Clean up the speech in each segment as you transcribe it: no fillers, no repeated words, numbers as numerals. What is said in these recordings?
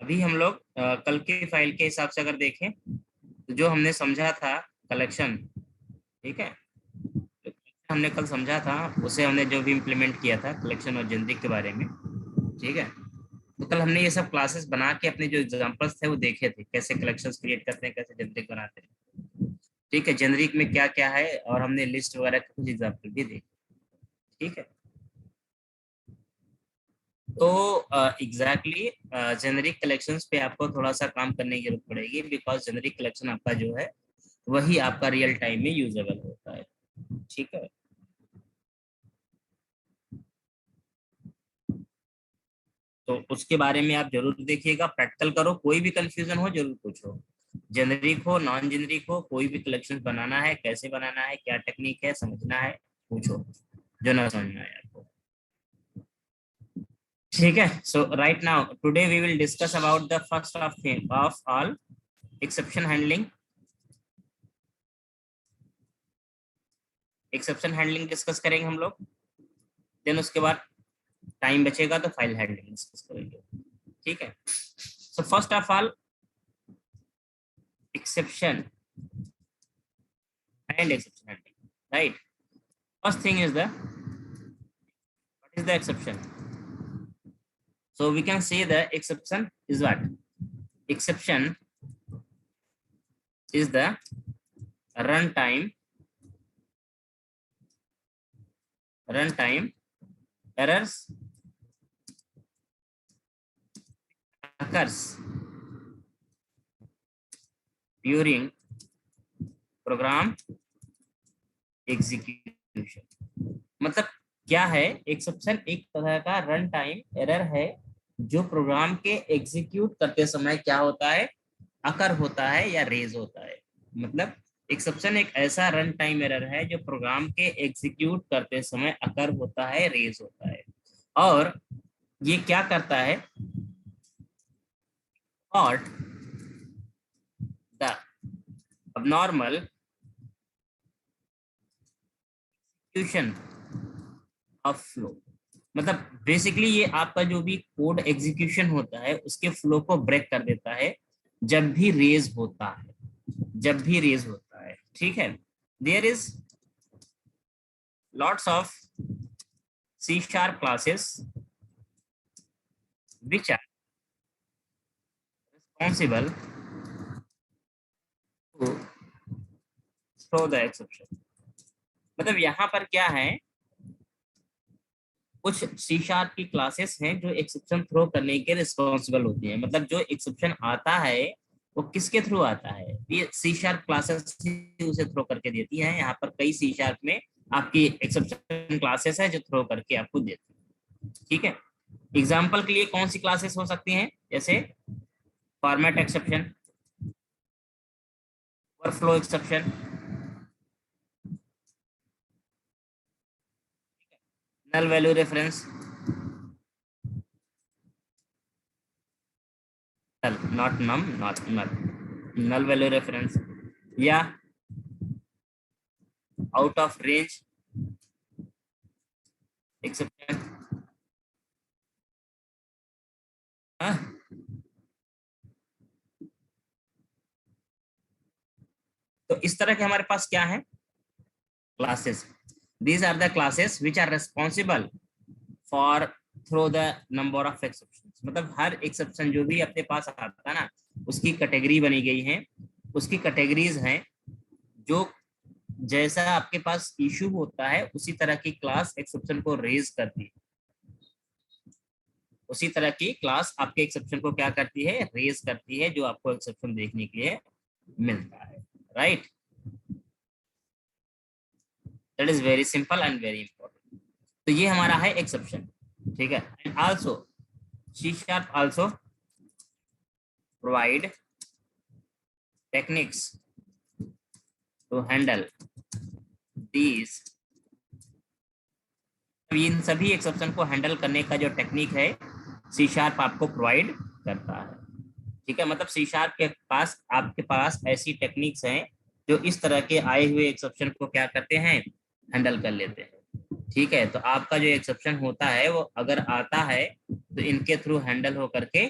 अभी हम लोग कल की फाइल के हिसाब से अगर देखें तो जो हमने समझा था कलेक्शन, ठीक है, जो हमने कल समझा था उसे हमने जो भी इम्प्लीमेंट किया था कलेक्शन और जेनरिक के बारे में, ठीक है। तो कल हमने ये सब क्लासेस बना के अपने जो एग्जांपल्स थे वो देखे थे, कैसे कलेक्शंस क्रिएट करते हैं, कैसे जेनरिक बनाते हैं, ठीक है, जेनरिक में क्या क्या है, और हमने लिस्ट वगैरह के कुछ एग्जाम्पल भी देखे, ठीक है। तो एग्जैक्टली जेनरिक कलेक्शंस पे आपको थोड़ा सा काम करने की जरूरत पड़ेगी, बिकॉज जेनरिक कलेक्शन आपका जो है वही आपका रियल टाइम में यूजेबल होता है, ठीक है। तो उसके बारे में आप जरूर देखिएगा, प्रैक्टिकल करो, कोई भी कंफ्यूजन हो जरूर पूछो, जेनरिक हो नॉन जेनरिक हो, कोई भी कलेक्शन बनाना है, कैसे बनाना है, क्या टेक्निक है, समझना है, पूछो जो ना समझ में आए आपको, ठीक है। So right now today we will discuss about the first of all exception handling. Exception handling discuss करेंगे हम लोग, देन उसके बाद टाइम बचेगा तो फाइल हैंडलिंग डिस्कस करेंगे, ठीक है। So first of all exception and exception handling, right? First thing is the what is the exception? So we can say the exception is what? Exception is the runtime errors occurs during program execution। मतलब क्या है, exception एक तरह का run time error है जो programme के execute करते समय क्या होता है, अकर होता है या रेज होता है। मतलब एक्सेप्शन एक ऐसा रन टाइम एरर है जो प्रोग्राम के एग्जीक्यूट करते समय अकर होता है, रेज होता है, और ये क्या करता है, और the abnormal execution of flow। मतलब बेसिकली ये आपका जो भी कोड एग्जीक्यूशन होता है उसके फ्लो को ब्रेक कर देता है जब भी रेज होता है, जब भी रेज होता है, ठीक है। There is lots of C# classes which are responsible to throw the exception। मतलब यहाँ पर क्या है, कुछ C# की क्लासेस हैं जो एक्सेप्शन थ्रो करने के रिस्पॉन्सिबल होती है। मतलब जो एक्सेप्शन आता है वो किसके थ्रू आता है, ये C# क्लासेस उसे थ्रो करके देती हैं। यहाँ पर कई C# में आपकी एक्सेप्शन क्लासेस है जो थ्रो करके आपको देती है, ठीक है। एग्जाम्पल के लिए कौन सी क्लासेस हो सकती हैं, जैसे format exception, overflow exception, null value reference, not num not null, null value reference, या आउट ऑफ रेंज एक्सेप्शन। तो इस तरह के हमारे पास क्या है, classes. These are the classes which are responsible for throw the number of exception. मतलब हर एक्सेप्शन जो भी अपने पास आता है ना, उसकी कैटेगरी बनी गई है, उसकी कैटेगरीज हैं, जो जैसा आपके पास इशू होता है उसी तरह की क्लास एक्सेप्शन को रेज करती है, उसी तरह की क्लास आपके एक्सेप्शन को क्या करती है, रेज करती है, जो आपको एक्सेप्शन देखने के लिए मिलता है, right. That is very simple and very important. तो ये हमारा है एक्सेप्शन, ठीक है। And also C# also provide techniques to handle these. इन सभी एक्सेप्शन को हैंडल करने का जो टेक्निक है C# आपको प्रोवाइड करता है, ठीक है। मतलब C# के पास आपके पास ऐसी टेक्निक्स हैं जो इस तरह के आए हुए एक्सेप्शन को क्या करते हैं, हैंडल कर लेते हैं, ठीक है। तो आपका जो एक्सेप्शन होता है वो अगर आता है तो इनके थ्रू हैंडल हो करके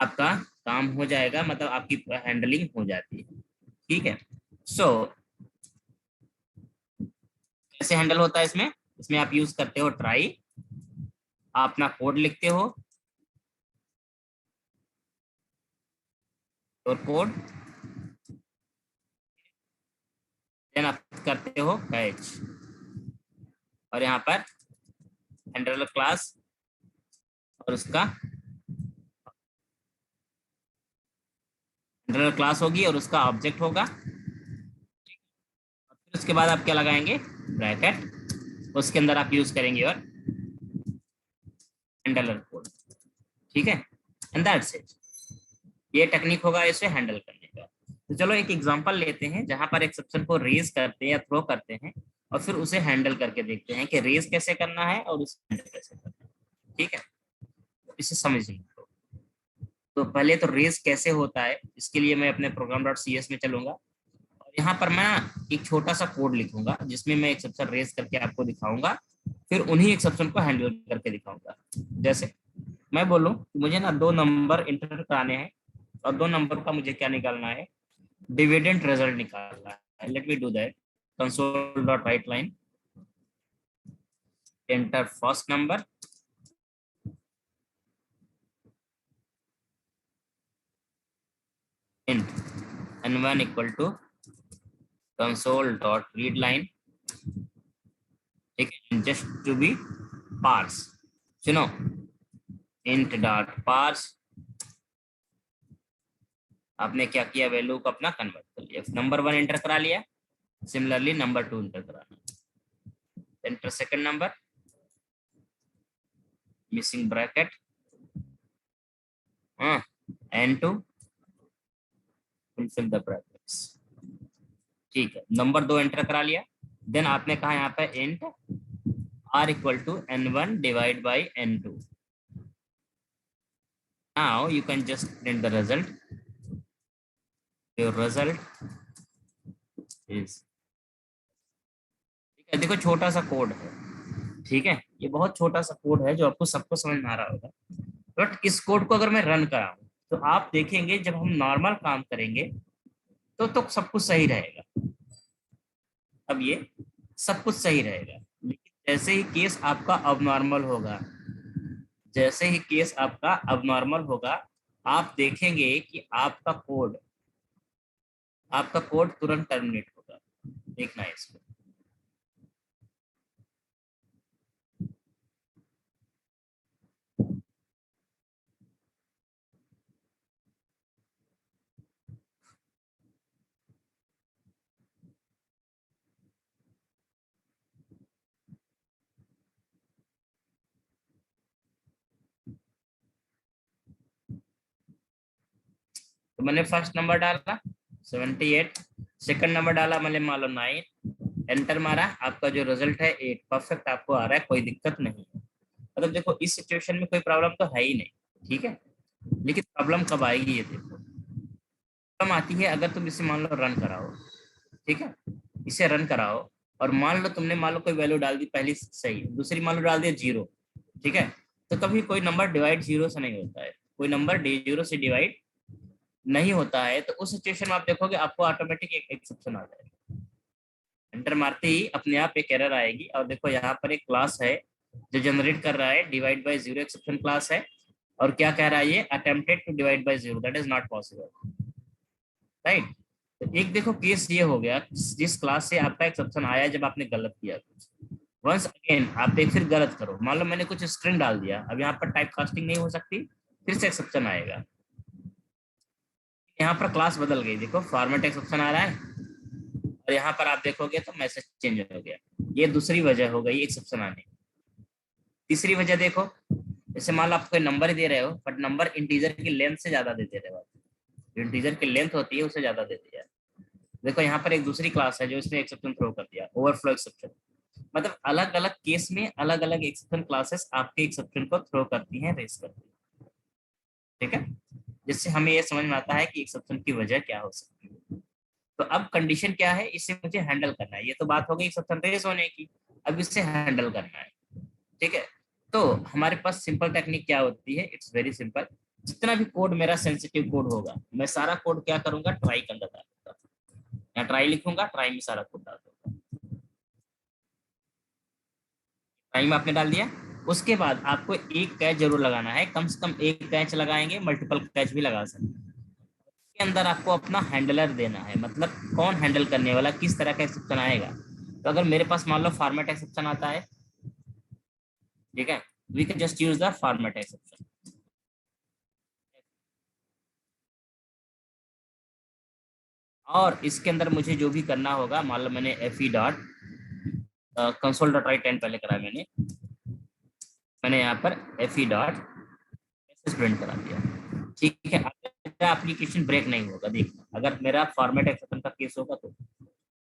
आपका काम हो जाएगा, मतलब आपकी हैंडलिंग हो जाती है। ठीक है। सो कैसे हैंडल होता है इसमें? इसमें आप यूज करते हो ट्राई, आप अपना कोड लिखते हो और कोड, देन आप करते हो कैच, और यहाँ पर हैंडलर क्लास और उसका हैंडलर क्लास होगी और उसका ऑब्जेक्ट होगा। फिर उसके बाद आप क्या लगाएंगे? ब्रैकेट, उसके अंदर आप यूज करेंगे और हैंडलर कोड। ठीक है, एंड दैट्स इट। ये टेक्निक होगा इसे हैंडल करने का। तो चलो एक एग्जांपल लेते हैं जहां पर एक्सेप्शन को रेज करते हैं या थ्रो करते हैं, और फिर उसे हैंडल करके देखते हैं कि रेज कैसे करना है और उसे हैंडल कैसे करना है। ठीक है, तो इसे समझिए। तो पहले तो रेज कैसे होता है, इसके लिए मैं अपने program.cs में चलूंगा, और यहाँ पर मैं एक छोटा सा कोड लिखूंगा जिसमें मैं एक्सेप्शन रेज करके आपको दिखाऊंगा, फिर उन्हीं एक्सेप्शन को हैंडल करके दिखाऊंगा। जैसे मैं बोलूँ कि मुझे ना 2 नंबर इंटर कराने हैं, और 2 नंबर का मुझे क्या निकालना है? डिविडेंड रिजल्ट निकालना है। Let me do that. Console dot write line, enter first number, int n1 equal to console dot read line. ठीक है, जस्ट टू बी पार्स, सुनो, int डॉट पार्स। आपने क्या किया? वैल्यू को अपना कन्वर्ट कर लिया। नंबर 1 एंटर करा लिया, सिमिलरली नंबर 2 एंटर कराना, enter second number, missing bracket, n2 fill the brackets. ठीक है, नंबर 2 एंटर करा लिया, देन आपने कहा यहाँ पे int r equal to n1 divide by n2। Now you can just print the result. Your result is, ठीक है, देखो छोटा सा कोड है। ठीक है, ये बहुत छोटा सा कोड है जो आपको सबको समझ में आ रहा होगा, बट इस कोड को अगर मैं रन कराऊं तो आप देखेंगे जब हम नॉर्मल काम करेंगे तो सब कुछ सही रहेगा। अब ये सब कुछ सही रहेगा, लेकिन जैसे ही केस आपका अबनॉर्मल होगा, जैसे ही केस आपका अबनॉर्मल होगा, आप देखेंगे कि आपका कोड तुरंत टर्मिनेट होगा। देखना है इसको। तो मैंने फर्स्ट नंबर डाला 78, सेकंड नंबर डाला मैंने मान लो 9, एंटर मारा, आपका जो रिजल्ट है 8 परफेक्ट आपको आ रहा है, कोई दिक्कत नहीं है। मतलब देखो इस सिचुएशन में कोई प्रॉब्लम तो है ही नहीं। ठीक है, लेकिन प्रॉब्लम कब आएगी ये देखो। प्रॉब्लम आती है अगर तुम इसे मान लो रन कराओ। ठीक है, इसे रन कराओ, और मान लो तुमने मान लो कोई वैल्यू डाल दी, पहली सही, दूसरी मान लो डाल दिया 0। ठीक है, तो कभी कोई नंबर डिवाइड 0 से नहीं होता है, कोई नंबर 0 से डिवाइड नहीं होता है। तो उस सिचुएशन में आप देखोगे आपको ऑटोमेटिक एक एक्सेप्शन आ जाएगा। एंटर मारते ही अपने आप एक एरर आएगी, और देखो यहाँ पर एक क्लास है जो जनरेट कर रहा है डिवाइड बाय 0 एक्सेप्शन क्लास है, और क्या कह रहा है ये? Attempted to divide by 0, that is not possible. Right, तो एक देखो केस ये हो गया, जिस क्लास से आपका एक्सेप्शन आया जब आपने गलत किया कुछ। वंस अगेन आप एक फिर गलत करो, मान लो मैंने कुछ स्ट्रिंग डाल दिया, अब यहाँ पर टाइप कास्टिंग नहीं हो सकती, फिर से एक्सेप्शन आएगा। यहाँ पर क्लास बदल गई, देखो फॉर्मेट एक्सेप्शन आ रहा है, और यहाँ पर आप देखोगे तो मैसेज चेंज हो गया। ये दूसरी वजह हो गई एक्सेप्शन आने की। तीसरी वजह देखो, जैसे मान लो आप कोई नंबर ही दे रहे हो, बट नंबर इंटीजर की लेंथ से ज्यादा दे रहे हो, जो इंटीजर की लेंथ होती है उससे ज्यादा दे दिया। देखो यहाँ पर एक दूसरी क्लास है जो इसने एक्सेप्शन थ्रो कर दिया, ओवरफ्लो एक्सेप्शन। मतलब अलग अलग केस में अलग अलग एक्सेप्शन क्लासेस आपके एक्सेप्शन को थ्रो करती हैं, रेस करती हैं। ठीक है, जिससे हमें ये समझ में आता है कि एक्सेप्शन की वजह क्या हो सकती है। तो अब कंडीशन क्या है, इसे मुझे हैंडल करना है। ये तो बात हो गई एक्सेप्शन रेस होने की, अब इसे हैंडल करना है। ठीक है, तो हमारे पास सिंपल टेक्निक क्या होती है? It's very simple. जितना भी कोड मेरा सेंसिटिव कोड होगा, मैं सारा कोड क्या करूंगा, ट्राई के अंदर डालूंगा, या ट्राई लिखूंगा, ट्राई में सारा कोड डाल दूंगा। ट्राई में आपने डाल दिया, उसके बाद आपको एक कैच जरूर लगाना है, कम से कम एक कैच लगाएंगे, मल्टीपल कैच भी लगा सकते हैं। के अंदर आपको अपना हैंडलर देना है, मतलब कौन हैंडल करने वाला, किस तरह का एक्सेप्शन आएगा। तो अगर मेरे पास मान लो फॉर्मेट एक्सेप्शन आता है, ठीक है, we can just use the format exception. और इसके अंदर मुझे जो भी करना होगा, मान लो मैंने fe dot console dot right 10 पहले करा मैंने यहाँ पर fe डॉट मैसेज प्रिंट करा दिया, ठीक है। मेरा एप्लीकेशन ब्रेक नहीं होगा, देखना अगर मेरा फॉर्मेट एक्सेप्शन का केस होगा तो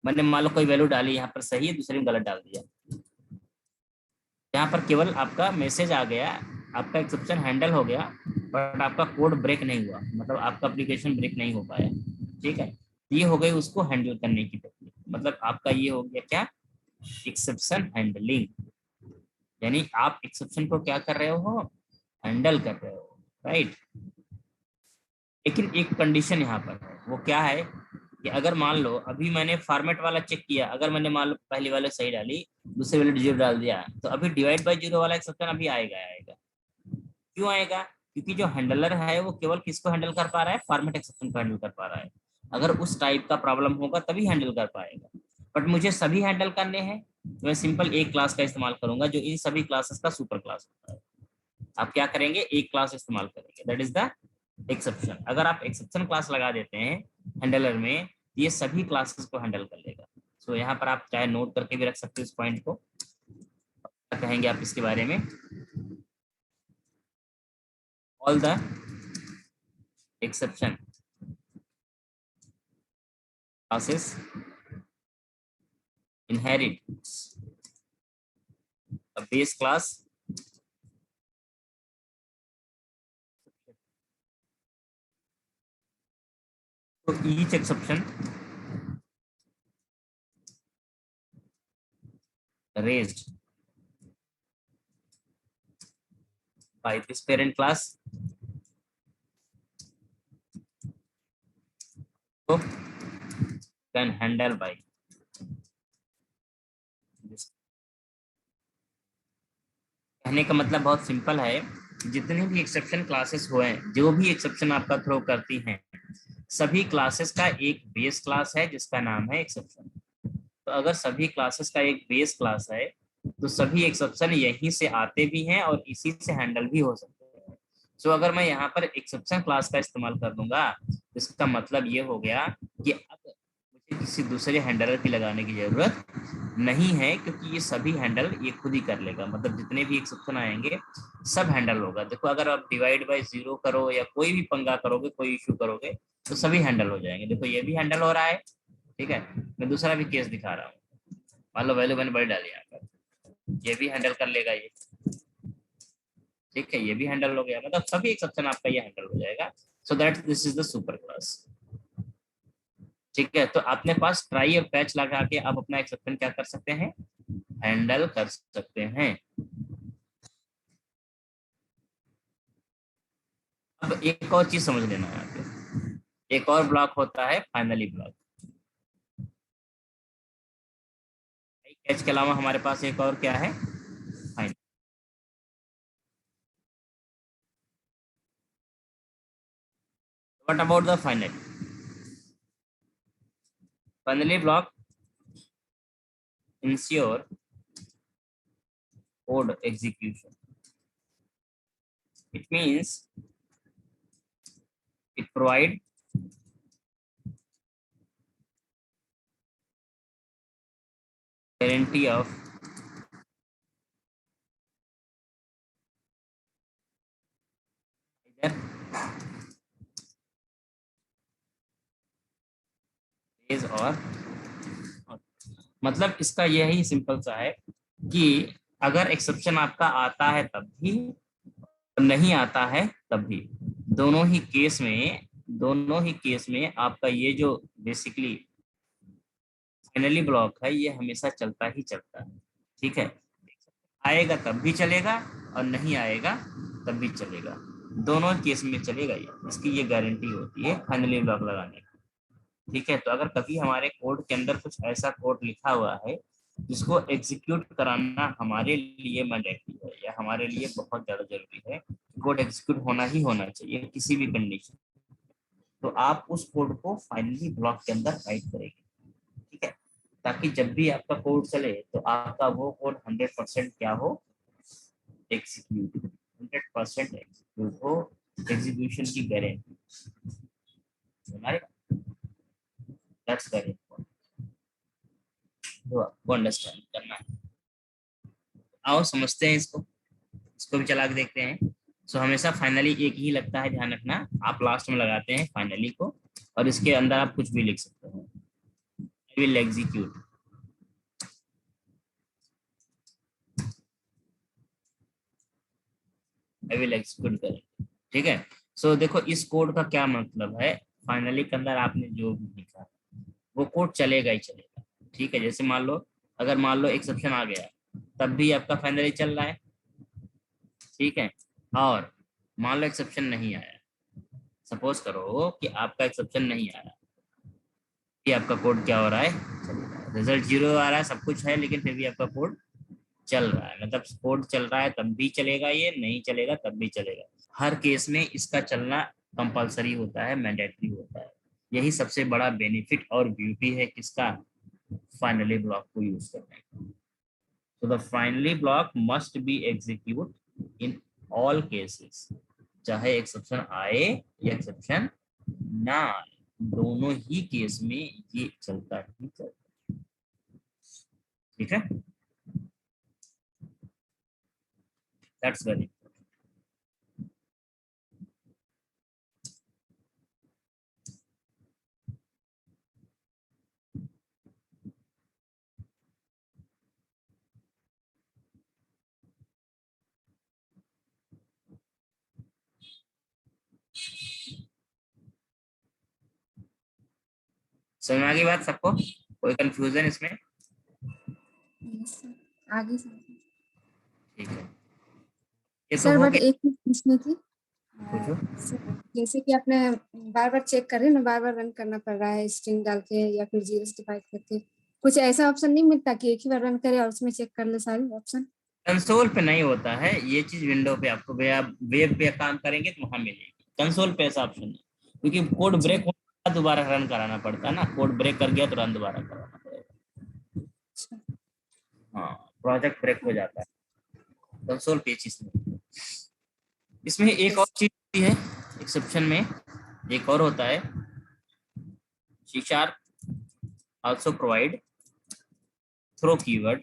मैंने मान लो कोई वैल्यू डाली, यहाँ पर सही है, दूसरे में गलत डाल दिया, यहाँ पर केवल आपका मैसेज आ गया, आपका एक्सेप्शन हैंडल हो गया, बट आपका कोड ब्रेक नहीं हुआ, मतलब आपका एप्लीकेशन ब्रेक नहीं हो पाया, ठीक है। ये हो गई उसको हैंडल करने की टेक्निक, मतलब आपका ये हो गया क्या, एक्सेप्शन हैंडलिंग, यानी आप एक्सेप्शन को क्या कर रहे हो, हैंडल कर रहे हो, राइट। लेकिन एक कंडीशन यहाँ पर है, वो क्या है कि अगर मान लो अभी मैंने फॉर्मेट वाला चेक किया, अगर मैंने मान लो पहली वाले सही डाली, दूसरे वाले जीरो डाल दिया, तो अभी डिवाइड बाय जीरो वाला एक्सेप्शन अभी आएगा। क्यों आएगा, क्योंकि जो हैंडलर है वो केवल किसको हैंडल कर पा रहा है, फॉर्मेट एक्सेप्शन को हैंडल कर पा रहा है। अगर उस टाइप का प्रॉब्लम होगा तभी हैंडल कर पाएगा, बट मुझे सभी हैंडल करने हैं, तो मैं सिंपल एक क्लास का इस्तेमाल करूंगा जो इन सभी क्लासेस का सुपर क्लास होता है। आप क्या करेंगे, एक क्लास इस्तेमाल करेंगे, दैट इज द एक्सेप्शन। अगर आप एक्सेप्शन क्लास लगा देते हैं हैंडलर में, ये सभी क्लासेस को हैंडल कर लेगा। सो यहाँ पर आप चाहे नोट करके भी रख सकते हो इस पॉइंट को, क्या कहेंगे आप इसके बारे में, all the exception classes inherit a base class so each exception raised by this parent class so can handle by this। कहने का मतलब बहुत सिंपल है, जितने भी एक्सेप्शन क्लासेस हुए हैं, जो भी एक्सेप्शन आपका थ्रो करती हैं, सभी क्लासेस का एक बेस क्लास है जिसका नाम है एक्सेप्शन। तो अगर सभी क्लासेस का एक बेस क्लास है, तो सभी एक्सेप्शन यहीं से आते भी हैं और इसी से हैंडल भी हो सकते हैं। सो अगर मैं यहाँ पर एक्सेप्शन क्लास का इस्तेमाल कर दूंगा, इसका मतलब ये हो गया कि अब मुझे किसी दूसरे हैंडलर की लगाने की जरूरत नहीं है, क्योंकि ये सभी हैंडल ये खुद ही कर लेगा, मतलब जितने भी एक्सेप्शन आएंगे सब हैंडल होगा। देखो अगर आप डिवाइड बाय जीरो करो या कोई भी पंगा करोगे, कोई इशू करोगे, तो सभी हैंडल हो जाएंगे। देखो ये भी हैंडल हो रहा है, ठीक है। मैं दूसरा भी केस दिखा रहा हूँ, मान लो वैल्यू मैंने बड़ी डाली यहाँ पर, ये भी हैंडल कर लेगा ये, ठीक है, ये भी हैंडल हो गया, मतलब सभी एक्सेप्शन आपका ये हैंडल हो जाएगा। So that this is the super class, ठीक है। तो अपने पास ट्राई और पैच लगा के आप अपना एक्सेप्शन क्या कर सकते हैं, हैंडल कर सकते हैं। अब एक और चीज समझ लेना है आपको, एक और ब्लॉक होता है फाइनली ब्लॉक। कैच के अलावा हमारे पास एक और क्या है, final. What about the final, finally block ensure code execution. It means it provide guarantee of either is or मतलब इसका यही सिंपल सा है कि अगर एक्सेप्शन आपका आता है तब भी और नहीं आता है तब भी, दोनों ही केस में आपका ये जो बेसिकली फाइनली ब्लॉक है, ये हमेशा चलता ही चलता है, ठीक है। आएगा तब भी चलेगा और नहीं आएगा तब भी चलेगा। दोनों केस में चलेगा ये, इसकी ये गारंटी होती है फाइनली ब्लॉक लगाने की। ठीक है, तो अगर कभी हमारे कोड के अंदर कुछ ऐसा कोड लिखा हुआ है जिसको एग्जीक्यूट कराना हमारे लिए मैंडेटरी है या हमारे लिए बहुत ज्यादा जरूरी है, कोड एग्जीक्यूट होना ही होना चाहिए किसी भी कंडीशन, तो आप उस कोड को फाइनली ब्लॉक के अंदर राइट करेंगे। ठीक है, ताकि जब भी आपका कोड चले तो आपका वो कोड 100% क्या हो, एग्जीक्यूट, 100% एग्जीक्यूट हो, एग्जीक्यूशन की गारंटी। दैट्स वेरी इंपॉर्टेंट, तो आपको अंडरस्टैंड करना है। आओ समझते हैं इसको, इसको भी चला के देखते हैं। सो हमेशा फाइनली एक ही लगता है, ध्यान रखना, आप लास्ट में लगाते हैं फाइनली को, और इसके अंदर आप कुछ भी लिख सकते हो, I will execute. I will execute करें। ठीक है, सो देखो इस कोड का क्या मतलब है, फाइनली के अंदर आपने जो भी लिखा वो कोड चलेगा ही चलेगा। ठीक है, जैसे मान लो, अगर मान लो एक्सेप्शन आ गया तब भी आपका फाइनली चल रहा है। ठीक है, और मान लो एक्सेप्शन नहीं आया, सपोज करो कि आपका एक्सेप्शन नहीं आया, कि आपका कोड क्या हो रहा है, रिजल्ट 0 आ रहा है, सब कुछ है, लेकिन फिर भी आपका कोड चल रहा है। मतलब कोड चल रहा है तब भी चलेगा, ये नहीं चलेगा तब भी चलेगा, हर केस में इसका चलना कंपलसरी होता है, मैंडेटरी होता है। यही सबसे बड़ा बेनिफिट और ब्यूटी है किसका, फाइनली ब्लॉक को यूज करने का। तो the finally block must be execute in all cases, चाहे एक्सेप्शन आए या एक्सेप्शन ना आए, दोनों ही केस में ये चलता ही चलता। ठीक है, दैट्स वेरी। समझ में आ गई बात सबको, कोई कंफ्यूजन इसमें? आगे सर। ठीक है, ये तो सर हो बट गया। एक चीज पूछनी थी। पूछो। सर, जैसे कि आपने बार बार चेक कर रहे हैं ना, बार बार रन करना पड़ रहा है स्ट्रिंग डाल के या फिर जीरो डिवाइड करके, कुछ ऐसा ऑप्शन नहीं मिलता कि एक ही बार रन करे और उसमें चेक कर ले सारे ऑप्शन? कंसोल पे नहीं होता है ये चीज, विंडो पे आपको, वेब पे काम करेंगे तो वहां मिलेगी, कंसोल पे ऐसा ऑप्शन नहीं, क्योंकि कोड अच्छा ब्रेक होने दोबारा रन कराना पड़ता है ना, कोड ब्रेक कर गया तो रन दोबारा कराना पड़ेगा। अच्छा। हाँ, प्रोजेक्ट ब्रेक हो जाता है, कंसोल पे चीज नहीं। इसमें एक और यस। चीज होती है एक्सेप्शन में, एक और होता है, C# also provide throw keyword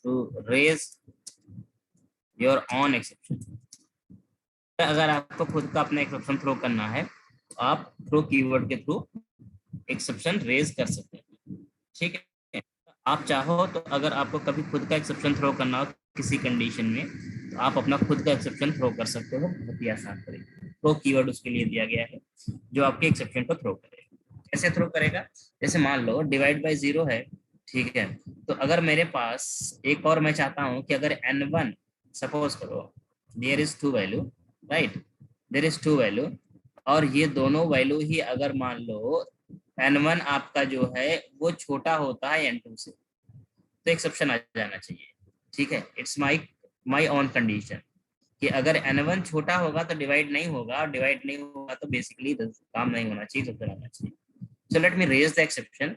to raise your own exception। अगर आपको खुद का अपना एक्सेप्शन थ्रो करना है तो आप थ्रो कीवर्ड के थ्रू एक्सेप्शन रेज कर सकते हैं। ठीक है, आप चाहो तो अगर आपको कभी खुद का एक्सेप्शन थ्रो करना हो किसी कंडीशन में, तो आप अपना खुद का एक्सेप्शन थ्रो कर सकते हो, बहुत ही आसान तरीके। थ्रो कीवर्ड उसके लिए दिया गया है जो आपके एक्सेप्शन को थ्रो करेगा। कैसे थ्रो करेगा, जैसे मान लो डिवाइड बाय 0 है, ठीक है, तो अगर मेरे पास एक और मैं चाहता हूं कि अगर n1, सपोज करो there is 2 value, right, there is 2 value, और ये दोनों वैल्यू ही अगर मान लो n1 आपका जो है वो छोटा होता है n2 से, तो एक्सेप्शन आ जाना चाहिए। ठीक है, इट्स माई ऑन कंडीशन कि अगर n1 छोटा होगा तो डिवाइड नहीं होगा, और डिवाइड नहीं होगा तो बेसिकली काम नहीं होना चाहिए, एक्सेप्शन आना चाहिए। So let me raise the exception.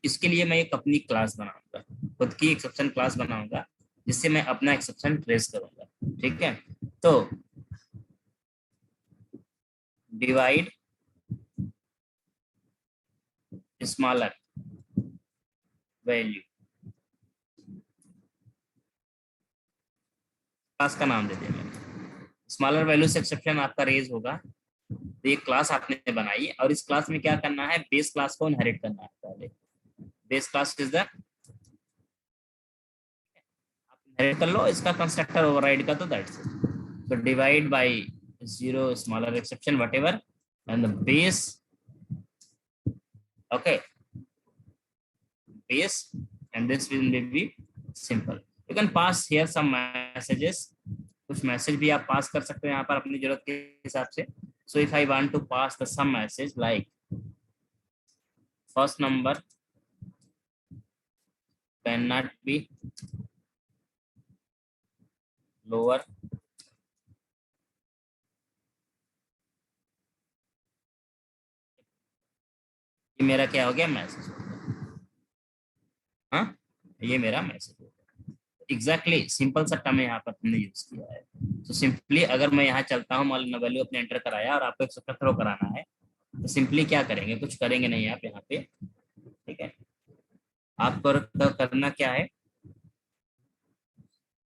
इसके लिए मैं एक अपनी क्लास बनाऊंगा, खुद की एक्सेप्शन क्लास बनाऊंगा, जिससे मैं अपना एक्सेप्शन ट्रेस करूंगा। ठीक है, तो डिवाइड स्मॉलर वैल्यू, क्लास का नाम दे दिया मैंने, स्मॉलर वैल्यू से एक्सेप्शन आपका रेज होगा। तो ये क्लास आपने बनाई है, और इस क्लास में क्या करना है, बेस क्लास को इनहेरिट करना है पहले। बेस क्लास इज द, आप इनहेरिट कर लो इसका कंस्ट्रक्टर ओवरराइड का, तो दैट्स इट। तो divide by 0 smaller exception whatever and the base, okay, base, and this will be simple, you can pass here some messages, कुछ मैसेज भी आप पास कर सकते हो यहाँ पर अपनी जरूरत के हिसाब से. So if I want to pass the some message like first number can not be lower ये मेरा क्या हो गया मैसेज. हाँ, ये मेरा मैसेज हो गया. एग्जैक्टली सिंपल सा टर्म यहाँ पर हमने यूज किया है. तो सिंपली अगर मैं यहाँ चलता हूँ, मान लो वैल्यू अपने एंटर कराया और आपको एक सप्ताह थ्रो कराना है, तो सिंपली क्या करेंगे, कुछ करेंगे नहीं आप यहाँ पे. ठीक है, आपको करना क्या है,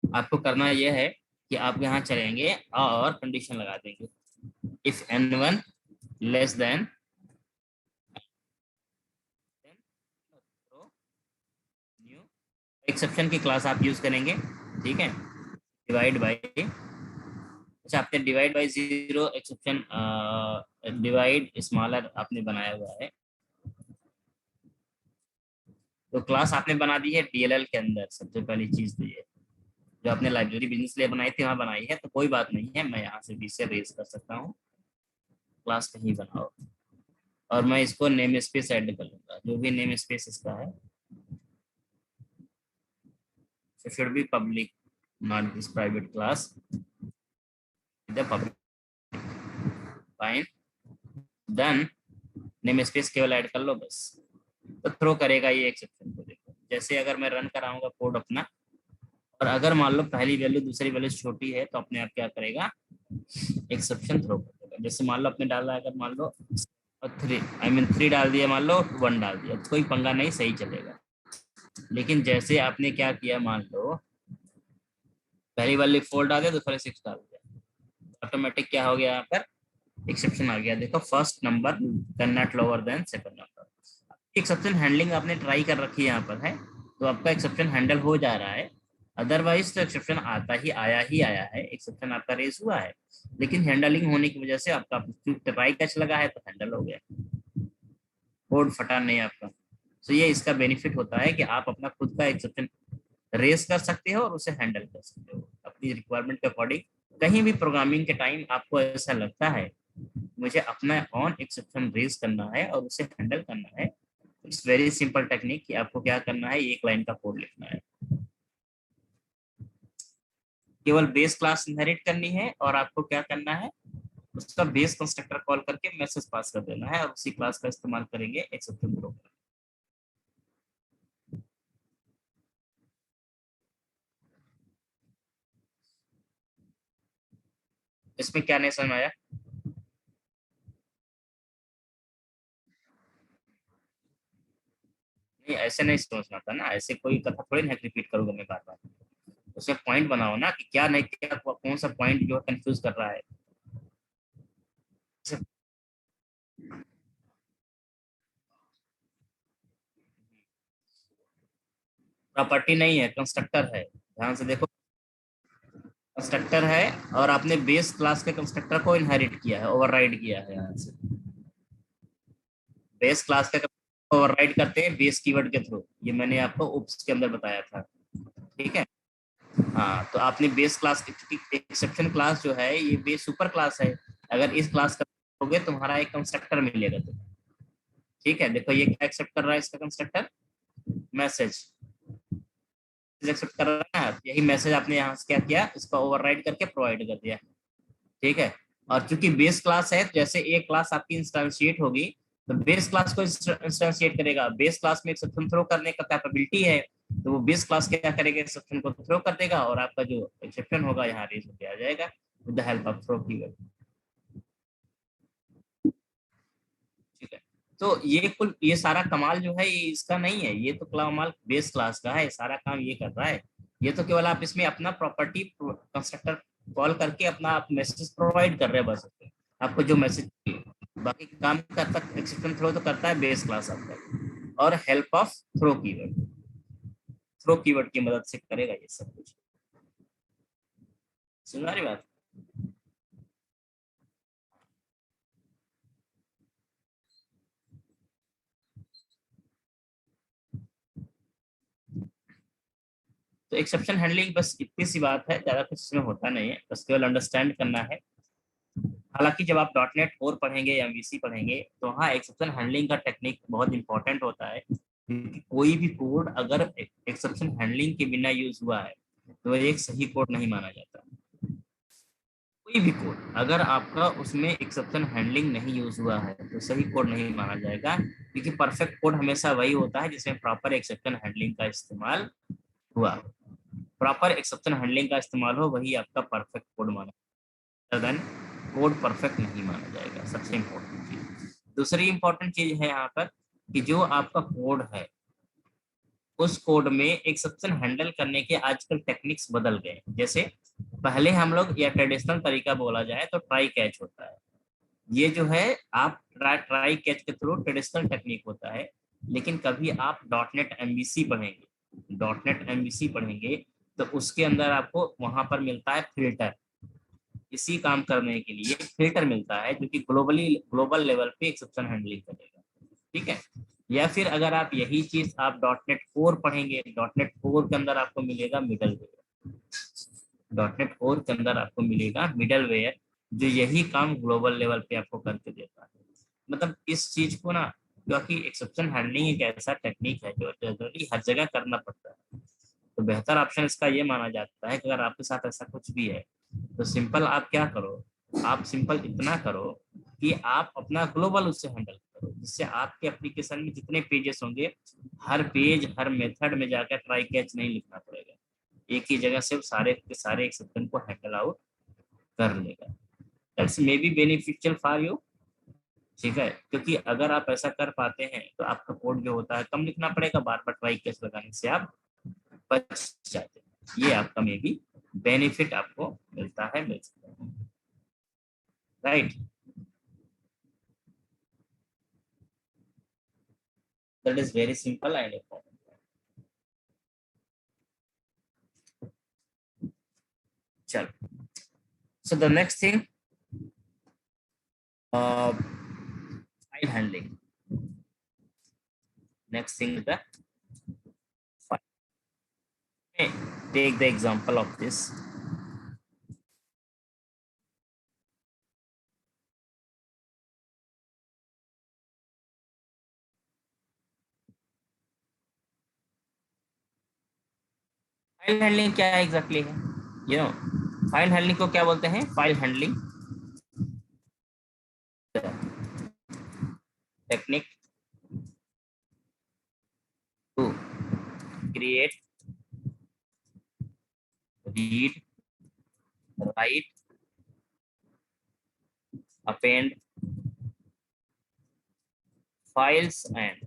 आपको करना यह है कि आप यहाँ चलेंगे और कंडीशन लगा देंगे if n1 less than new. Exception की क्लास आप यूज करेंगे. ठीक है, डिवाइड बाय, अच्छा आपने divide by zero exception divide smaller आपने बनाया हुआ है. तो क्लास आपने बना दी है डीएलएल के अंदर. सबसे पहली चीज तो ये जो आपने लाइब्रेरी बिजनेस लिए बनाई थी वहां बनाई है, तो कोई बात नहीं है, मैं यहाँ से भी से रेज कर सकता हूँ. क्लास कहीं बनाओ और मैं इसको नेम स्पेस ऐड कर लूंगा, जो भी नेम स्पेस इसका है. So should be public, not this private class. The public fine. Then name space केवल ऐड कर लो बस, तो थ्रो करेगा ये एक्सेप्शन को. देखो जैसे अगर मैं रन कराऊंगा कोड अपना, और अगर मान लो पहली वैल्यू दूसरी वैल्यू छोटी है, तो अपने आप क्या करेगा, एक्सेप्शन थ्रो कर देगा. जैसे मान लो आपने डाला, अगर मान लो 3 डाल दिया, मान लो 1 डाल दिया, तो कोई पंगा नहीं, सही चलेगा. लेकिन जैसे आपने क्या किया, मान लो पहली वाली 4 डाल दिया, दूसरी 6 डाल दिया, ऑटोमेटिक क्या हो गया, यहाँ पर एक्सेप्शन आ गया. देखो first number can not lower than second number. Exception handling आपने ट्राई कर रखी है यहाँ पर है, तो आपका एक्सेप्शन हैंडल हो जा रहा है. अदरवाइज तो एक्सेप्शन ही आया है, एक्सेप्शन आपका रेज हुआ है, लेकिन हैंडलिंग होने की वजह से आपका ट्राई कैच लगा है तो हैंडल हो गया, कोड फटा नहीं आपका. तो ये इसका बेनिफिट होता है कि आप अपना खुद का एक्सेप्शन रेस कर सकते हो और उसे हैंडल कर सकते हो अपनी रिक्वायरमेंट के अकॉर्डिंग. कहीं भी प्रोग्रामिंग के टाइम आपको ऐसा लगता है मुझे अपना ऑन एक्सेप्शन रेज करना है और उसे हैंडल करना है, इट्स वेरी सिंपल टेक्निक कि आपको क्या करना है, एक लाइन का कोड लिखना है, केवल बेस क्लास इनहेरिट करनी है, और आपको क्या करना है, उसका बेस कंस्ट्रक्टर कॉल करके मैसेज पास कर देना है, और उसी क्लास का इस्तेमाल करेंगे एक्सेप्शन थ्रो. इसमें क्या नहीं समझ आया, नहीं ऐसे नहीं समझना था ना, ऐसे कोई कथा थोड़ी ना रिपीट करूंगा मैं बार बार. उसमें पॉइंट बनाओ ना कि क्या नहीं, क्या कौन सा पॉइंट जो कंफ्यूज कर रहा है. प्रॉपर्टी नहीं है, कंस्ट्रक्टर है, ध्यान से देखो. कंस्ट्रक्टर है और आपने बेस क्लास के कंस्ट्रक्टर को इनहेरिट किया है, ओवरराइड किया है यहाँ से. बेस क्लास का ओवरराइड करते हैं बेस कीवर्ड के थ्रू, ये मैंने आपको उप्स के अंदर बताया था. ठीक है, हाँ तो आपने बेस क्लास की एक्सेप्शन क्लास जो है ये बेस सुपर क्लास है, अगर इस क्लास का होगे तुम्हारा एक कंस्ट्रक्टर मिलेगा तुम्हें. ठीक है, देखो ये क्या एक्सेप्ट कर रहा है, इसका कंस्ट्रक्टर मैसेज एक्सेप्ट कर रहा है, यही मैसेज आपने यहाँ से क्या किया, इसका ओवरराइड करके प्रोवाइड कर दिया. ठीक है, और चूंकि बेस क्लास है, जैसे एक क्लास आपकी इंस्टांशिएट होगी, तो बेस क्लास को इंस्टांशिएट करेगा, बेस क्लास में एक्सेप्शन थ्रो करने का कैपेबिलिटी है, तो वो बेस क्लास क्या करेगा, एक्सेप्शन को थ्रो कर देगा, और आपका जो एक्सेप्शन होगा यहाँ रेज होकर आ जाएगा with the help of throw keyword. ठीक है, तो ये कुल ये सारा कमाल जो है ये इसका नहीं है, ये तो कमाल बेस क्लास का है, सारा काम ये कर रहा है. ये तो केवल आप इसमें अपना प्रॉपर्टी कंस्ट्रक्टर कॉल करके अपना आप मैसेज प्रोवाइड कर रहे हैं बस, आपको जो मैसेज चाहिए. बाकी काम करता एक्सेप्शन थ्रो तो करता है बेस क्लास आपका, और help of throw keyword, throw keyword की मदद से करेगा ये सब कुछ. सुन रही बात. तो एक्सेप्शन हैंडलिंग बस इतनी सी बात है, ज्यादा कुछ इसमें होता नहीं है, बस केवल अंडरस्टैंड करना है। हालांकि जब आप .NET कोर पढ़ेंगे या MVC पढ़ेंगे तो हाँ एक्सेप्शन हैंडलिंग का टेक्निक बहुत इंपॉर्टेंट होता है, क्योंकि कोई भी कोड अगर एक्सेप्शन हैंडलिंग के बिना यूज हुआ है तो एक सही कोड नहीं माना जाता। कोई भी कोड अगर आपका उसमें एक्सेप्शन हैंडलिंग नहीं यूज हुआ है तो सही कोड नहीं माना जाएगा, क्योंकि परफेक्ट कोड हमेशा वही होता है जिसमें प्रॉपर एक्सेप्शन हैंडलिंग का इस्तेमाल हुआ। प्रॉपर एक्सेप्शन हैंडलिंग का इस्तेमाल हो वही आपका परफेक्ट कोड माना, देन कोड परफेक्ट नहीं माना जाएगा। सबसे इम्पोर्टेंट चीज, दूसरी इंपॉर्टेंट चीज है यहाँ पर कि जो आपका कोड है उस कोड में एक्सेप्शन हैंडल करने के आजकल टेक्निक्स बदल गए। जैसे पहले हम लोग या ट्रेडिशनल तरीका बोला जाए तो ट्राई कैच होता है, ये जो है आप ट्राई कैच के थ्रू ट्रेडिशनल टेक्निक होता है। लेकिन कभी आप .NET MVC पढ़ेंगे, तो उसके अंदर आपको वहां पर मिलता है फिल्टर। इसी काम करने के लिए फिल्टर मिलता है जो कि ग्लोबल लेवल पे एक्सेप्शन हैंडलिंग करेगा, ठीक है। या फिर अगर आप यही चीज आप .NET कोर पढ़ेंगे, .NET कोर के अंदर आपको मिलेगा .NET कोर के अंदर आपको मिलेगा मिडलवेयर, जो यही काम ग्लोबल लेवल पे आपको करके देता है। मतलब इस चीज को ना, क्योंकि एक्सेप्शन हैंडलिंग एक ऐसा टेक्निक है जो जनरली हर जगह करना पड़ता है, तो बेहतर ऑप्शन इसका ये माना जाता है कि अगर आपके साथ ऐसा कुछ भी है तो सिंपल आप क्या करो, आप सिंपल इतना करो कि आप अपना ग्लोबल उससे हैंडल करो, जिससे आपके एप्लीकेशन में जितने पेजेस होंगे हर पेज हर मेथड में जाकर ट्राई कैच नहीं लिखना पड़ेगा, एक ही जगह से सारे के सारे एक्सेप्शन को हैंडल आउट कर लेगा। That's may be beneficial for you, ठीक है। क्योंकि अगर आप ऐसा कर पाते हैं तो आपका कोड जो होता है कम लिखना पड़ेगा, बार बार ट्राई कैच लगाने से आप बच जाते हैं। ये आपका मे बी बेनिफिट आपको मिलता है, मिल सकता है, right. That is very simple and important. चलो, so the next thing, file handling. Next thing is the take the example of this. File handling क्या है एग्जैक्टली है, यू नो फाइल हैंडलिंग को क्या बोलते हैं? File handling technique to create, read, write, append files and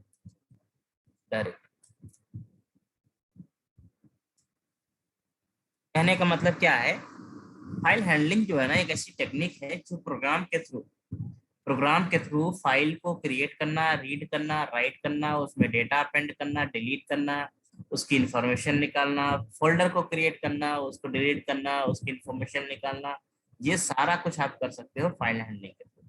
directory। कहने का मतलब क्या है, फाइल हैंडलिंग जो है ना एक ऐसी टेक्निक है जो प्रोग्राम के थ्रू फाइल को क्रिएट करना, रीड करना, राइट करना, उसमें डेटा अपेंड करना, डिलीट करना, उसकी इंफॉर्मेशन निकालना, फोल्डर को क्रिएट करना, उसको डिलीट करना, उसकी इंफॉर्मेशन निकालना, ये सारा कुछ आप कर सकते हो फाइल हैंडलिंग के थ्रू,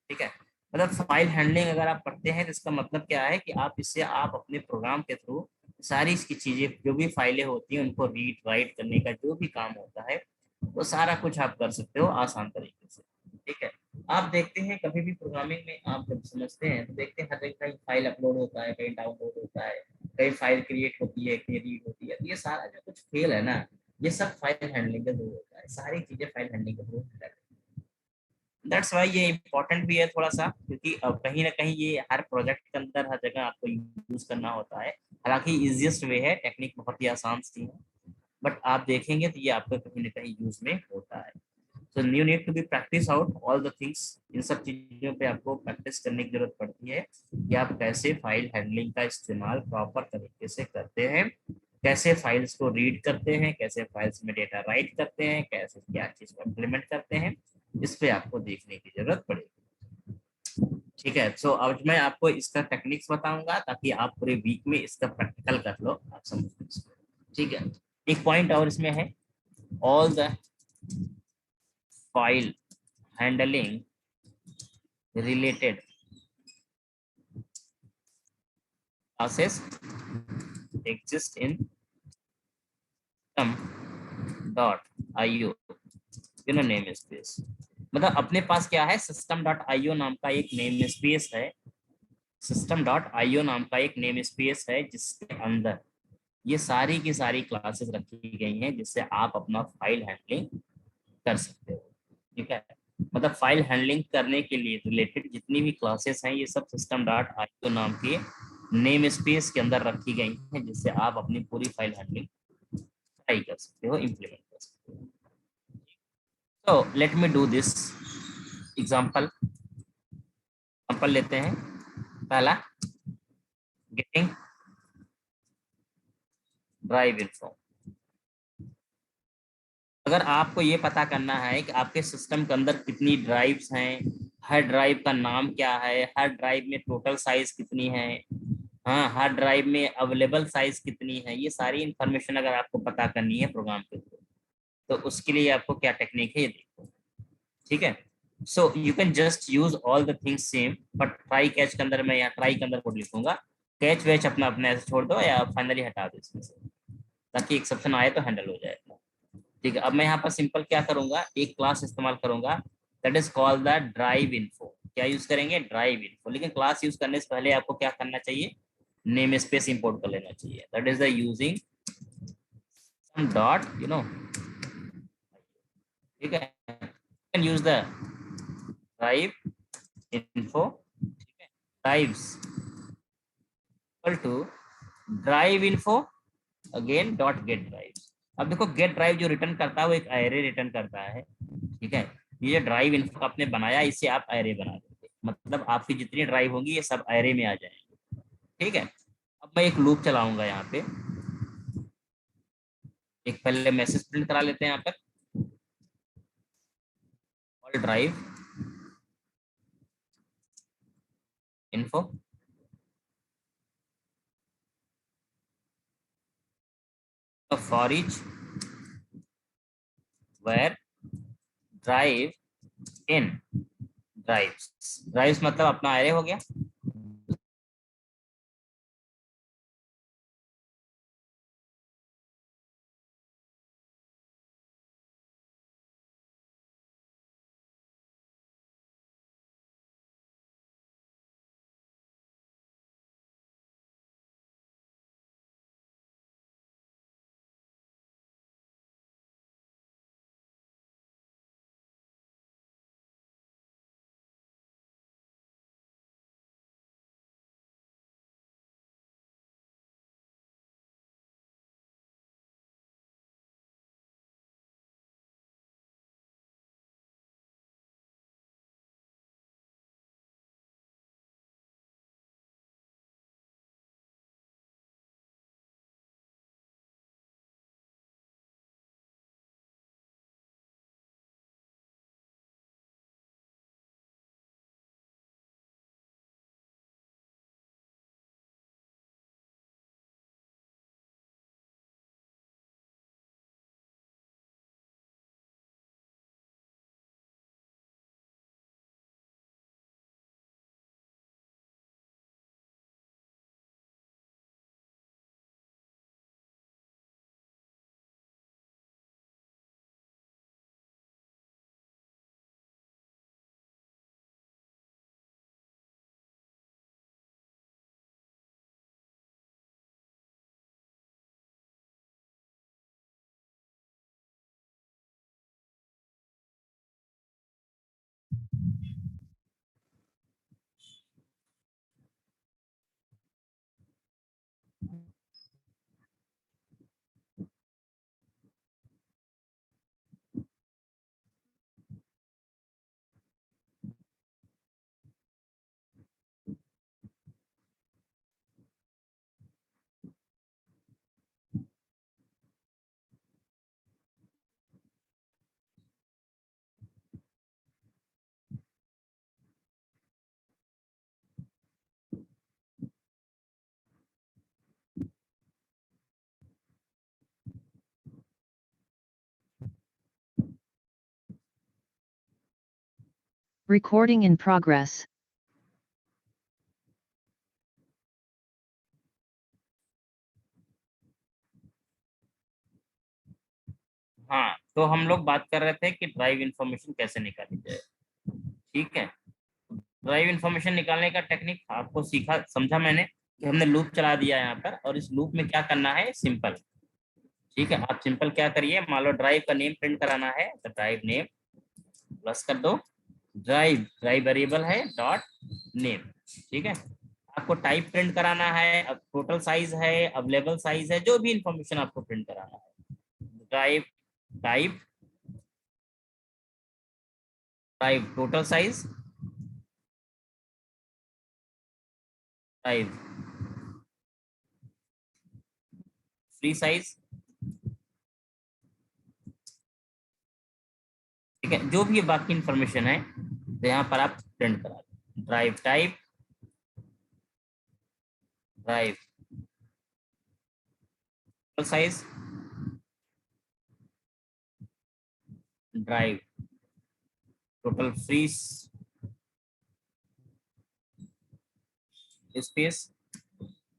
ठीक है। मतलब फाइल हैंडलिंग अगर आप पढ़ते हैं तो इसका मतलब क्या है कि आप इससे आप अपने प्रोग्राम के थ्रू सारी इसकी चीजें जो भी फाइलें होती हैं उनको रीड राइट करने का जो भी काम होता है वो सारा कुछ आप कर सकते हो आसान तरीके से, ठीक है। आप देखते हैं कभी भी प्रोग्रामिंग में आप जब समझते हैं तो देखते हैं हर एक कहीं फाइल अपलोड होता है, कहीं डाउनलोड होता है, कहीं फाइल क्रिएट होती है, कहीं रीड होती है, तो ये सारा जो कुछ फेल है ना ये सब फाइल हैंडलिंग के थ्रू होता है, सारी चीजें फाइल हैंडलिंग के थ्रू। दैट्स वाई ये इम्पोर्टेंट भी है थोड़ा सा, क्योंकि कहीं ना कहीं ये हर प्रोजेक्ट के अंदर हर जगह आपको यूज करना होता है। हालांकि इजिएस्ट वे है, टेक्निक बहुत ही आसान सी है, बट आप देखेंगे तो ये आपको कहीं ना कहीं यूज में होता है। So you need to be practice out all the things, इन सब चीजों पे आपको प्रैक्टिस करने की जरूरत पड़ती है कि आप कैसे फाइल हैंडलिंग का इस्तेमाल प्रॉपर तरीके से करते हैं, कैसे फाइल्स को रीड करते हैं, कैसे फाइल्स में डेटा राइट करते हैं, कैसे क्या चीज को इम्प्लीमेंट करते हैं, इस पे आपको देखने की जरूरत पड़ेगी, ठीक है। सो अब मैं आपको इसका टेक्निक्स बताऊंगा ताकि आप पूरे वीक में इसका प्रैक्टिकल कर लो, आप समझ लो, ठीक है। एक पॉइंट और इसमें है, all the file handling related classes exist in system.io name space, मतलब अपने पास क्या है, system.io नाम का एक नेम स्पेस है, system.io नाम का एक नेम स्पेस है जिसके अंदर ये सारी की सारी क्लासेस रखी गई हैं जिससे आप अपना फाइल हैंडलिंग कर सकते हो। ठीक है, मतलब फाइल हैंडलिंग करने के लिए रिलेटेड जितनी भी क्लासेस हैं ये सब system.io नाम के नेम स्पेस के अंदर रखी गई हैं जिससे आप अपनी पूरी फाइल हैंडलिंग ट्राई कर सकते हो, इम्प्लीमेंट कर सकते हो। तो late me do this example लेते हैं। पहला, गेटिंग ड्राइव इन्फो। अगर आपको ये पता करना है कि आपके सिस्टम के अंदर कितनी ड्राइव्स हैं, हर ड्राइव का नाम क्या है, हर ड्राइव में टोटल साइज कितनी है, हाँ हर ड्राइव में अवेलेबल साइज कितनी है, ये सारी इंफॉर्मेशन अगर आपको पता करनी है प्रोग्राम के थ्रू, तो उसके लिए आपको क्या टेक्निक है ये देखो। ठीक है, so you can just use all the things same, but try catch के अंदर मैं यहाँ ट्राई के अंदर कोड लिखूंगा, कैच वैच अपना अपने ऐसे छोड़ दो या फाइनली हटा दो इसमें से, ताकि एक्सेप्शन आए तो हैंडल हो जाए। ठीक है, अब मैं यहाँ पर सिंपल क्या करूंगा, एक क्लास इस्तेमाल करूंगा that is called the drive info. क्या यूज करेंगे, ड्राइव इन्फो। लेकिन क्लास यूज करने से पहले आपको क्या करना चाहिए, नेम स्पेस इंपोर्ट कर लेना चाहिए, that is the using some dot ठीक है, can use the drive info. ठीक है, drives equal to drive info again dot get drive. अब देखो गेट ड्राइव जो रिटर्न करता है वो एक एरे रिटर्न करता है। ठीक है, ये ड्राइव इन्फो आपने बनाया, इससे आप एरे बना दोगे, मतलब आपकी जितनी ड्राइव होंगी ये सब एरे में आ जाएंगे। ठीक है, अब मैं एक लूप चलाऊंगा यहाँ पे, एक पहले मैसेज प्रिंट करा लेते हैं यहाँ पर, all drive info for each where drive in drives. Drives मतलब अपना एरे हो गया। Recording in progress. हाँ, तो हम लोग बात कर रहे थे कि ड्राइव इंफॉर्मेशन कैसे निकाली जाए। ठीक है, ड्राइव इंफॉर्मेशन निकालने का टेक्निक आपको सीखा समझा मैंने कि हमने लूप चला दिया यहाँ पर, और इस लूप में क्या करना है, सिंपल। ठीक है, आप सिंपल क्या करिए, मान लो ड्राइव का नेम प्रिंट कराना है तो ड्राइव नेम प्लस कर दो, ड्राइव ड्राइव वेरिएबल है डॉट नेम। ठीक है, आपको टाइप प्रिंट कराना है, अब टोटल साइज है, अवेलेबल साइज है, जो भी इंफॉर्मेशन आपको प्रिंट कराना है, drive type drive total size drive free size. ठीक है, जो भी बाकी इंफॉर्मेशन है तो यहाँ पर आप प्रिंट करा दो, drive type drive total size drive total free space,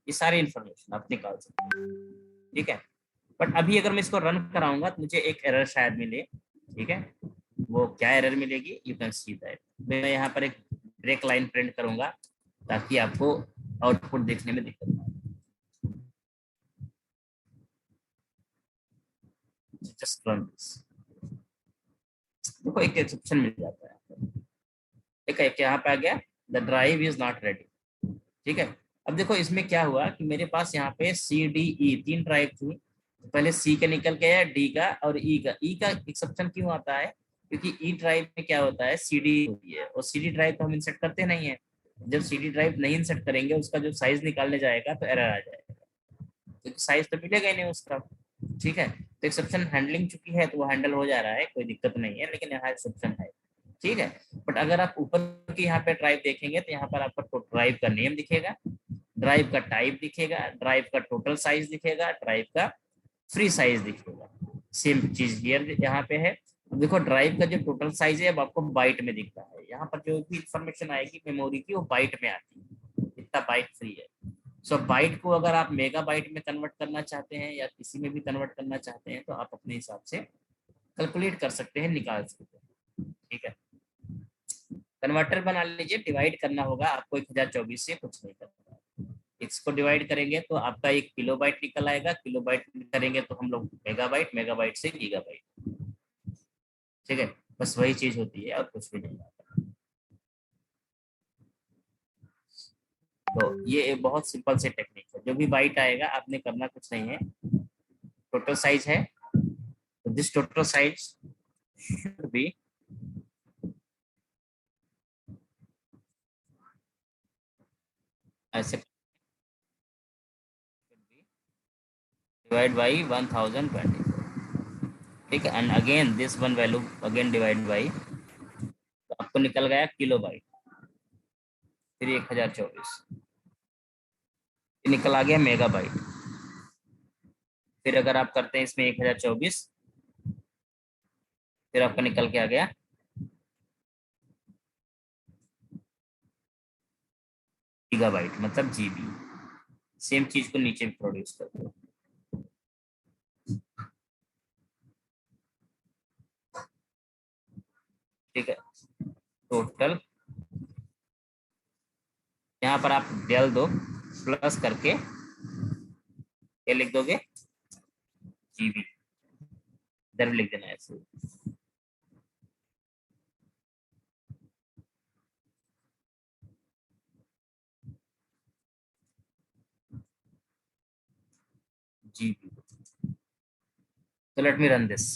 ये सारी इंफॉर्मेशन आप निकाल सकते हैं। ठीक है, बट अभी अगर मैं इसको रन कराऊंगा तो मुझे एक एरर शायद मिले। ठीक है, वो क्या एरर मिलेगी, यू कैन सी दैट। मैं यहाँ पर एक ब्रेक लाइन प्रिंट करूंगा ताकि आपको आउटपुट देखने में दिक्कत ना हो। जस्ट रन दिस, देखो एक एक्सेप्शन मिल जाता है। एक यहाँ पे आ गया, the drive is not ready. ठीक है, अब देखो इसमें क्या हुआ कि मेरे पास यहाँ पे सी डी ई 3 ड्राइव थी, तो पहले सी का निकल गया, डी का और ई का। ई का एक्सेप्शन क्यों आता है, क्योंकि ई ड्राइव में क्या होता है, सी डी होती है, और सी डी ड्राइव तो हम इंसर्ट करते नहीं है। जब सी डी ड्राइव नहीं इंसर्ट करेंगे, उसका जो साइज निकालने जाएगा तो एरर आ जाएगा, क्योंकि साइज तो मिलेगा ही नहीं उसका। ठीक है, तो एक्सेप्शन हैंडलिंग चुकी है तो वो हैंडल हो जा रहा है, कोई दिक्कत नहीं है, लेकिन यहाँ एक्सेप्शन है। ठीक है, बट अगर आप ऊपर की यहाँ पे ड्राइव देखेंगे तो यहाँ पर आपको ड्राइव का नेम दिखेगा, ड्राइव का टाइप दिखेगा, ड्राइव का टोटल साइज दिखेगा, ड्राइव का फ्री साइज दिखेगा। सेम चीज हियर यहाँ पे है। अब देखो ड्राइव का जो टोटल साइज है अब आपको बाइट में दिखता है, यहाँ पर जो भी इंफॉर्मेशन आएगी मेमोरी की वो बाइट में आती है, इतना बाइट फ्री है। सो बाइट को अगर आप मेगा बाइट में कन्वर्ट करना चाहते हैं या किसी में भी कन्वर्ट करना चाहते हैं तो आप अपने हिसाब से कैलकुलेट कर सकते हैं, निकाल सकते हैं। ठीक है, कन्वर्टर बना लीजिए, डिवाइड करना होगा आपको 1024 से, कुछ नहीं करना। इसको डिवाइड करेंगे तो आपका 1 किलोबाइट निकल आएगा, किलोबाइट करेंगे तो हम लोग मेगाबाइट, मेगाबाइट से गीगाबाइट। ठीक है, बस वही चीज होती है और कुछ भी नहीं आता। तो ये एक बहुत सिंपल से टेक्निक है, जो भी बाइट आएगा आपने करना कुछ नहीं है, टोटल साइज है तो this total size should be ऐसे डिवाइड बाई 1024। ठीक है, and again this one value again divide by, तो आपको निकल गया किलोबाइट, फिर 1024, निकल आ गया मेगाबाइट। फिर अगर आप करते हैं इसमें 1024, फिर आपका निकल के आ गया गीगाबाइट, मतलब जीबी। सेम चीज को नीचे भी प्रोड्यूस करते हो। ठीक है, टोटल यहाँ पर आप डेल दो, प्लस करके क्या लिख दोगे, जीबी, इधर भी लिख देना ऐसे। जीबी, तो let me run this.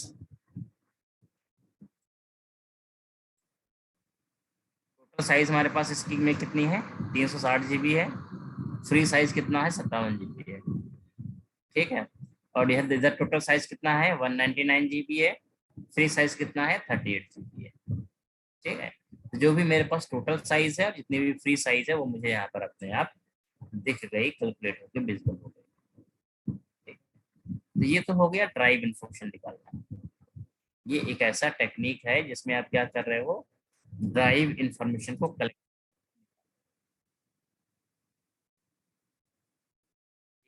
Total size हमारे पास इसकी में कितनी है, 360 जीबी है, फ्री साइज कितना है, 57 जीबी है। ठीक है, और यह इधर टोटल साइज कितना है, 199 जीबी है, फ्री साइज कितना है, 38 जीबी है। ठीक है, तो जो भी मेरे पास टोटल साइज है और जितनी भी फ्री साइज है वो मुझे यहाँ पर अपने आप दिख गई, कैलकुलेट होकर विजिबल हो गई। ठीक, तो ये तो हो गया ड्राइव इन्फॉर्मेशन निकालना। ये एक ऐसा टेक्निक है जिसमें आप क्या कर रहे हो, ड्राइव इंफॉर्मेशन को कलेक्ट,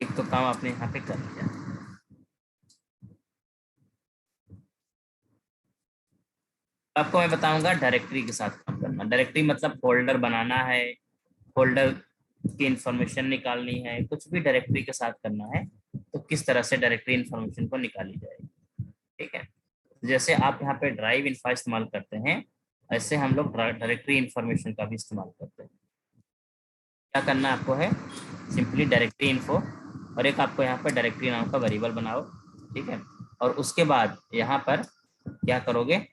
एक तो काम आपने यहाँ पे कर लिया। आपको मैं बताऊंगा डायरेक्टरी के साथ काम करना। डायरेक्टरी मतलब फोल्डर बनाना है, फोल्डर की इंफॉर्मेशन निकालनी है, कुछ भी डायरेक्टरी के साथ करना है तो किस तरह से डायरेक्टरी इंफॉर्मेशन को निकाली जाएगी। ठीक है, जैसे आप यहाँ पे ड्राइव इन्फा इस्तेमाल करते हैं, ऐसे हम लोग डायरेक्टरी इंफॉर्मेशन का भी इस्तेमाल करते हैं। क्या करना आपको है, सिंपली डायरेक्टरी इन्फो और एक आपको यहाँ पर डायरेक्टरी नाम का वेरिएबल बनाओ। ठीक है, और उसके बाद यहाँ पर क्या करोगे,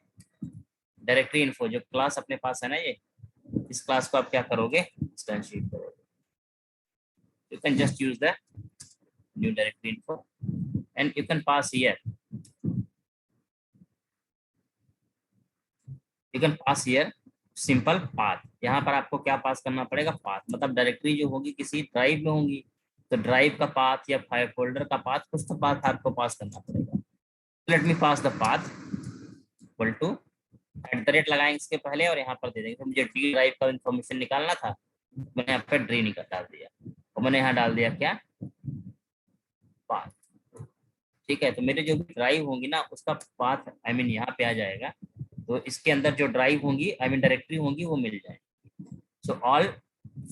डायरेक्टरी इन्फो जो क्लास अपने पास है ना, ये इस क्लास को आप क्या करोगे, इंस्टेंशिएट करोगे। You can just use the new directory info and you can pass here, you can pass here simple path. यहाँ पर आपको क्या पास करना पड़ेगा, पाथ, मतलब डायरेक्टरी जो होगी किसी ड्राइव में होंगी तो ड्राइव का पाथ या फाइल फोल्डर का पाथ, कुछ तो पाथ आपको पास करना पड़ेगा। Let me pass the path equal to @ लगाएंगे इसके पहले और यहाँ पर दे देंगे। तो मुझे डी ड्राइव का इंफॉर्मेशन निकालना था, मैंने यहाँ पर डी निकाल डाल दिया और मैंने यहाँ डाल दिया क्या, पाथ। ठीक है, तो मेरे जो भी ड्राइव होंगी ना उसका पाथ आई मीन यहाँ पे आ जाएगा, तो इसके अंदर जो ड्राइव होंगी आई मीन डायरेक्टरी होंगी वो मिल जाएगी। सो ऑल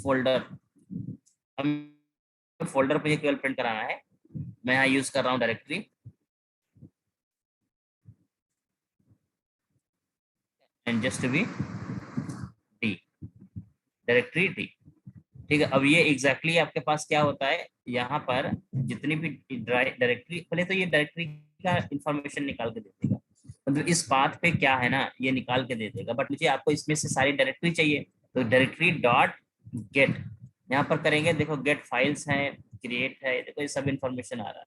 फोल्डर, फोल्डर पे केवल प्रिंट कराना है। मैं यहाँ यूज कर रहा हूँ directory and just be D, directory D. ठीक है, अब ये एग्जैक्टली आपके पास क्या होता है, यहाँ पर जितनी भी डायरेक्टरी, पहले तो ये डायरेक्टरी का इंफॉर्मेशन निकाल के दे देगा, मतलब इस पाथ पे क्या है ना ये निकाल के दे देगा, बट मुझे आपको इसमें से सारी डायरेक्टरी चाहिए तो डायरेक्टरी डॉट गेट यहाँ पर करेंगे। देखो गेट फाइल्स है, क्रिएट है, देखो ये सब इंफॉर्मेशन आ रहा है।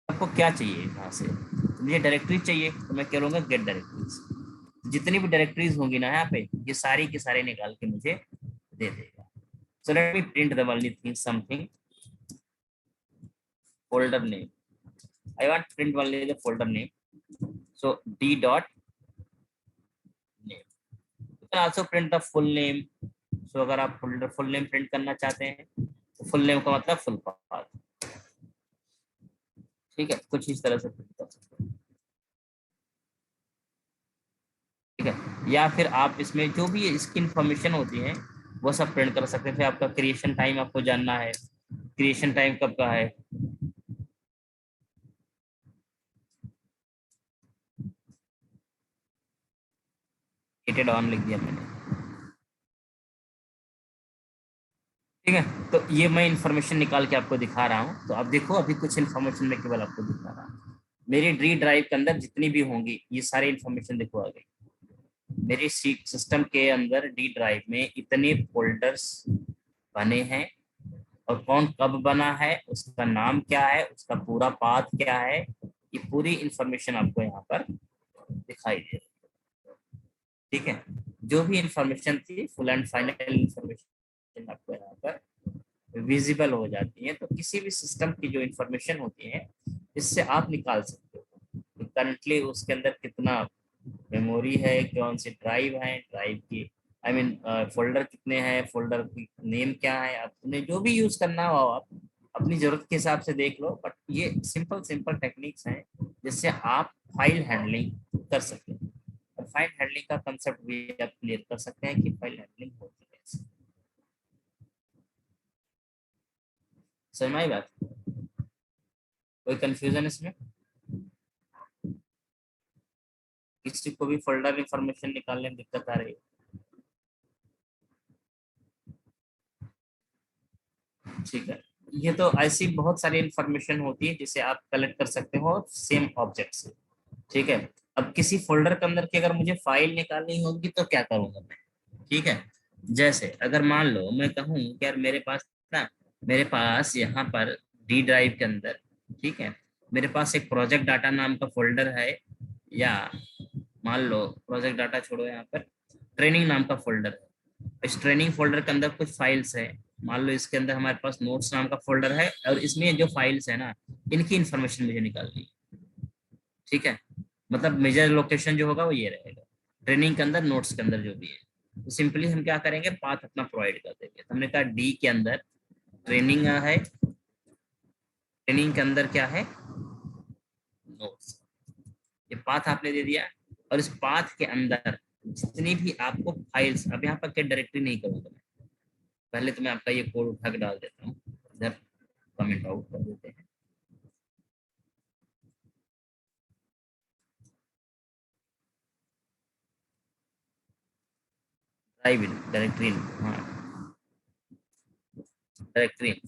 आपको क्या चाहिए यहाँ से, तो मुझे डायरेक्टरी चाहिए तो मैं क्या करूँगा, गेट डायरेक्टरीज। जितनी भी डायरेक्टरीज होंगी ना यहाँ पे ये सारी की सारी निकाल के मुझे दे देगा। So let me print the only thing, something folder name. I want print only the folder name. So d dot name. You can also print the full name. So अगर आप folder full name print करना चाहते हैं तो full name का मतलब full path. ठीक है, कुछ इस तरह से print कर सकते हैं। ठीक है, या फिर आप इसमें जो भी इसकी इंफॉर्मेशन होती है वो सब प्रिंट कर सकते हैं। फिर आपका क्रिएशन टाइम आपको जानना है, क्रिएशन टाइम कब का है, डेटेड ऑन लिख दिया मैंने। ठीक है, तो ये मैं इंफॉर्मेशन निकाल के आपको दिखा रहा हूँ। तो अब देखो अभी कुछ इंफॉर्मेशन मैं केवल आपको दिखा रहा हूँ। मेरी डी ड्राइव के अंदर जितनी भी होंगी ये सारी इंफॉर्मेशन देखो आ गई। मेरी सिस्टम के अंदर डी ड्राइव में इतने फोल्डर्स बने हैं और कौन कब बना है, उसका नाम क्या है, उसका पूरा पाथ क्या है, ये पूरी इंफॉर्मेशन आपको यहाँ पर दिखाई दे रही है। ठीक है, जो भी इंफॉर्मेशन थी फुल एंड फाइनल इंफॉर्मेशन आपको यहाँ पर विजिबल हो जाती है। तो किसी भी सिस्टम की जो इंफॉर्मेशन होती है इससे आप निकाल सकते हो करंटली उसके अंदर कितना मेमोरी है, कौन सी ड्राइव है, ड्राइव की आई मीन फोल्डर कितने हैं, फोल्डर की नेम क्या है, आपने जो भी यूज करना हो आप अपनी जरूरत के हिसाब से देख लो। बट ये सिंपल सिंपल टेक्निक्स हैं जिससे आप फाइल हैंडलिंग कर सकते हैं। और फाइल हैंडलिंग का कंसेप्ट भी आप क्लियर कर सकते हैं कि फाइल हैंडलिंग होती है। समझ में आई बात, कोई कंफ्यूजन इसमें, किसी को भी फोल्डर इंफॉर्मेशन निकालने में दिक्कत आ रही है? ठीक है, ये तो ऐसी बहुत सारी इंफॉर्मेशन होती है जिसे आप कलेक्ट कर सकते हो सेम ऑब्जेक्ट से। ठीक है, अब किसी फोल्डर के अंदर की अगर मुझे फाइल निकालनी होगी तो क्या करूंगा मैं। ठीक है, जैसे अगर मान लो मैं कहूँ कि यार मेरे पास ना, मेरे पास यहाँ पर डी ड्राइव के अंदर, ठीक है, मेरे पास एक प्रोजेक्ट डाटा नाम का फोल्डर है, या मान लो प्रोजेक्ट डाटा छोड़ो, यहाँ पर ट्रेनिंग नाम का फोल्डर है। इस ट्रेनिंग फोल्डर के अंदर कुछ फाइल्स है, मान लो इसके अंदर हमारे पास नोट्स नाम का फोल्डर है और इसमें जो फाइल्स है ना इनकी इंफॉर्मेशन मुझे निकालनी है। ठीक है, मतलब मेजर लोकेशन जो होगा वो ये रहेगा, ट्रेनिंग के अंदर नोट्स के अंदर जो भी है। तो सिंपली हम क्या करेंगे, पाथ अपना प्रोवाइड कर देंगे। तो हमने कहा डी के अंदर ट्रेनिंग है, ट्रेनिंग के अंदर क्या है, नोट्स, ये पाथ आपने दे दिया। और इस पाथ के अंदर जितनी भी आपको फाइल्स, अब यहाँ पर गेट डायरेक्टरी नहीं करूंगा मैं, पहले तो मैं आपका ये कोड उठा के डाल देता हूँ इधर, कमेंट आउट कर देते हैं। ड्राइव इन डायरेक्टरी, हाँ डायरेक्टरी।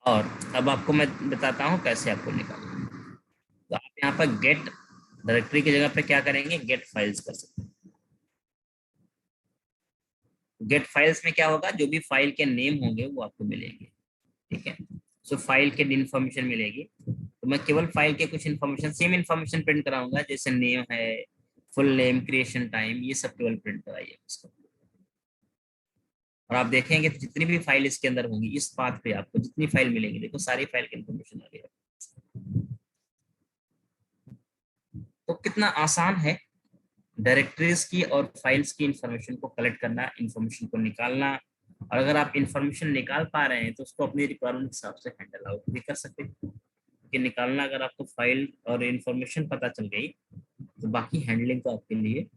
और अब आपको मैं बताता हूँ कैसे आपको निकालना है। तो आप यहाँ पर गेट डायरेक्टरी की जगह पे क्या करेंगे, गेट फाइल्स कर सकते हैं। गेट फाइल्स में क्या होगा, जो भी फाइल के नेम होंगे वो आपको मिलेंगे, ठीक है। सो फाइल के इन्फॉर्मेशन मिलेगी, तो मैं केवल फाइल के कुछ इन्फॉर्मेशन, सेम इन्फॉर्मेशन प्रिंट कराऊंगा, जैसे नेम है, फुल नेम, क्रिएशन टाइम, ये सब केवल प्रिंट कराइए उसको। और आप देखेंगे तो जितनी भी फाइल इसके अंदर होंगी, इस पाथ पे आपको जितनी फाइल मिलेंगी, देखो सारी फाइल की इन्फॉर्मेशन आ गई है। तो कितना आसान है डायरेक्टरीज की और फाइल्स की इंफॉर्मेशन को कलेक्ट करना, इंफॉर्मेशन को निकालना। और अगर आप इंफॉर्मेशन निकाल पा रहे हैं तो उसको अपनी रिक्वायरमेंट के हिसाब से हैंडल आउट भी कर सकते हैं। कि निकालना, अगर आपको फाइल और इंफॉर्मेशन पता चल गई तो बाकी हैंडलिंग तो आपके लिए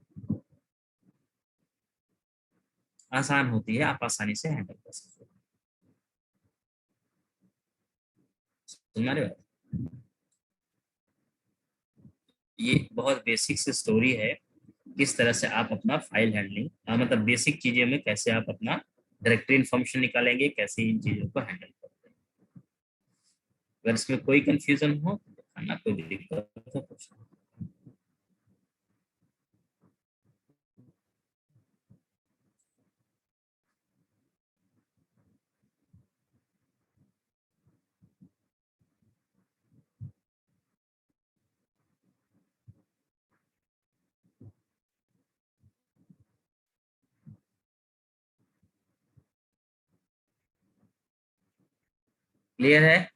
आसान होती है, आप आसानी से हैंडल कर सकते हैं। तुम्हारे बात, ये बहुत बेसिक सी स्टोरी है, किस तरह से आप अपना फाइल हैंडलिंग, मतलब बेसिक चीजें में कैसे आप अपना डायरेक्टरी इन्फॉर्मेशन निकालेंगे, कैसे इन चीजों को हैंडल करते हैं। अगर इसमें कोई कंफ्यूजन हो तो खाना, कोई दिक्कत हो कुछ। क्लियर है?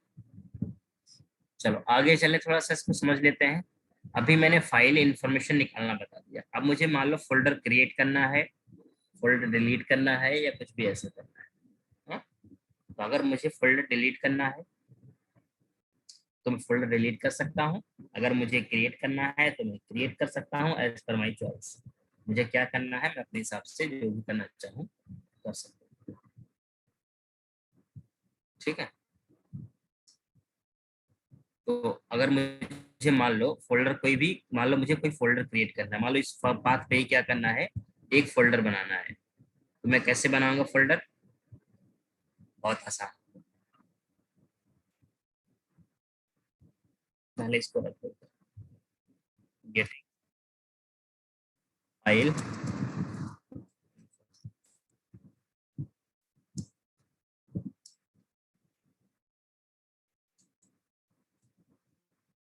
चलो आगे चले, थोड़ा सा इसको समझ लेते हैं। अभी मैंने फाइल इंफॉर्मेशन निकालना बता दिया, अब मुझे मान लो फोल्डर क्रिएट करना है, फोल्डर डिलीट करना है, या कुछ भी ऐसा करना है। हाँ? तो अगर मुझे फोल्डर डिलीट करना है तो मैं फोल्डर डिलीट कर सकता हूँ, अगर मुझे क्रिएट करना है तो मैं क्रिएट कर सकता हूँ, एज पर माई चॉइस। मुझे क्या करना है, मैं अपने हिसाब से जो भी करना चाहूँ कर सकता हूँ, ठीक है। तो अगर मुझे मान लो फोल्डर कोई भी, मान लो मुझे कोई फोल्डर क्रिएट करना है, मान लो इस पाथ पे ही क्या करना है, एक फोल्डर बनाना है, तो मैं कैसे बनाऊंगा फोल्डर, बहुत आसान। पहले इसको रख दो, गेट फाइल,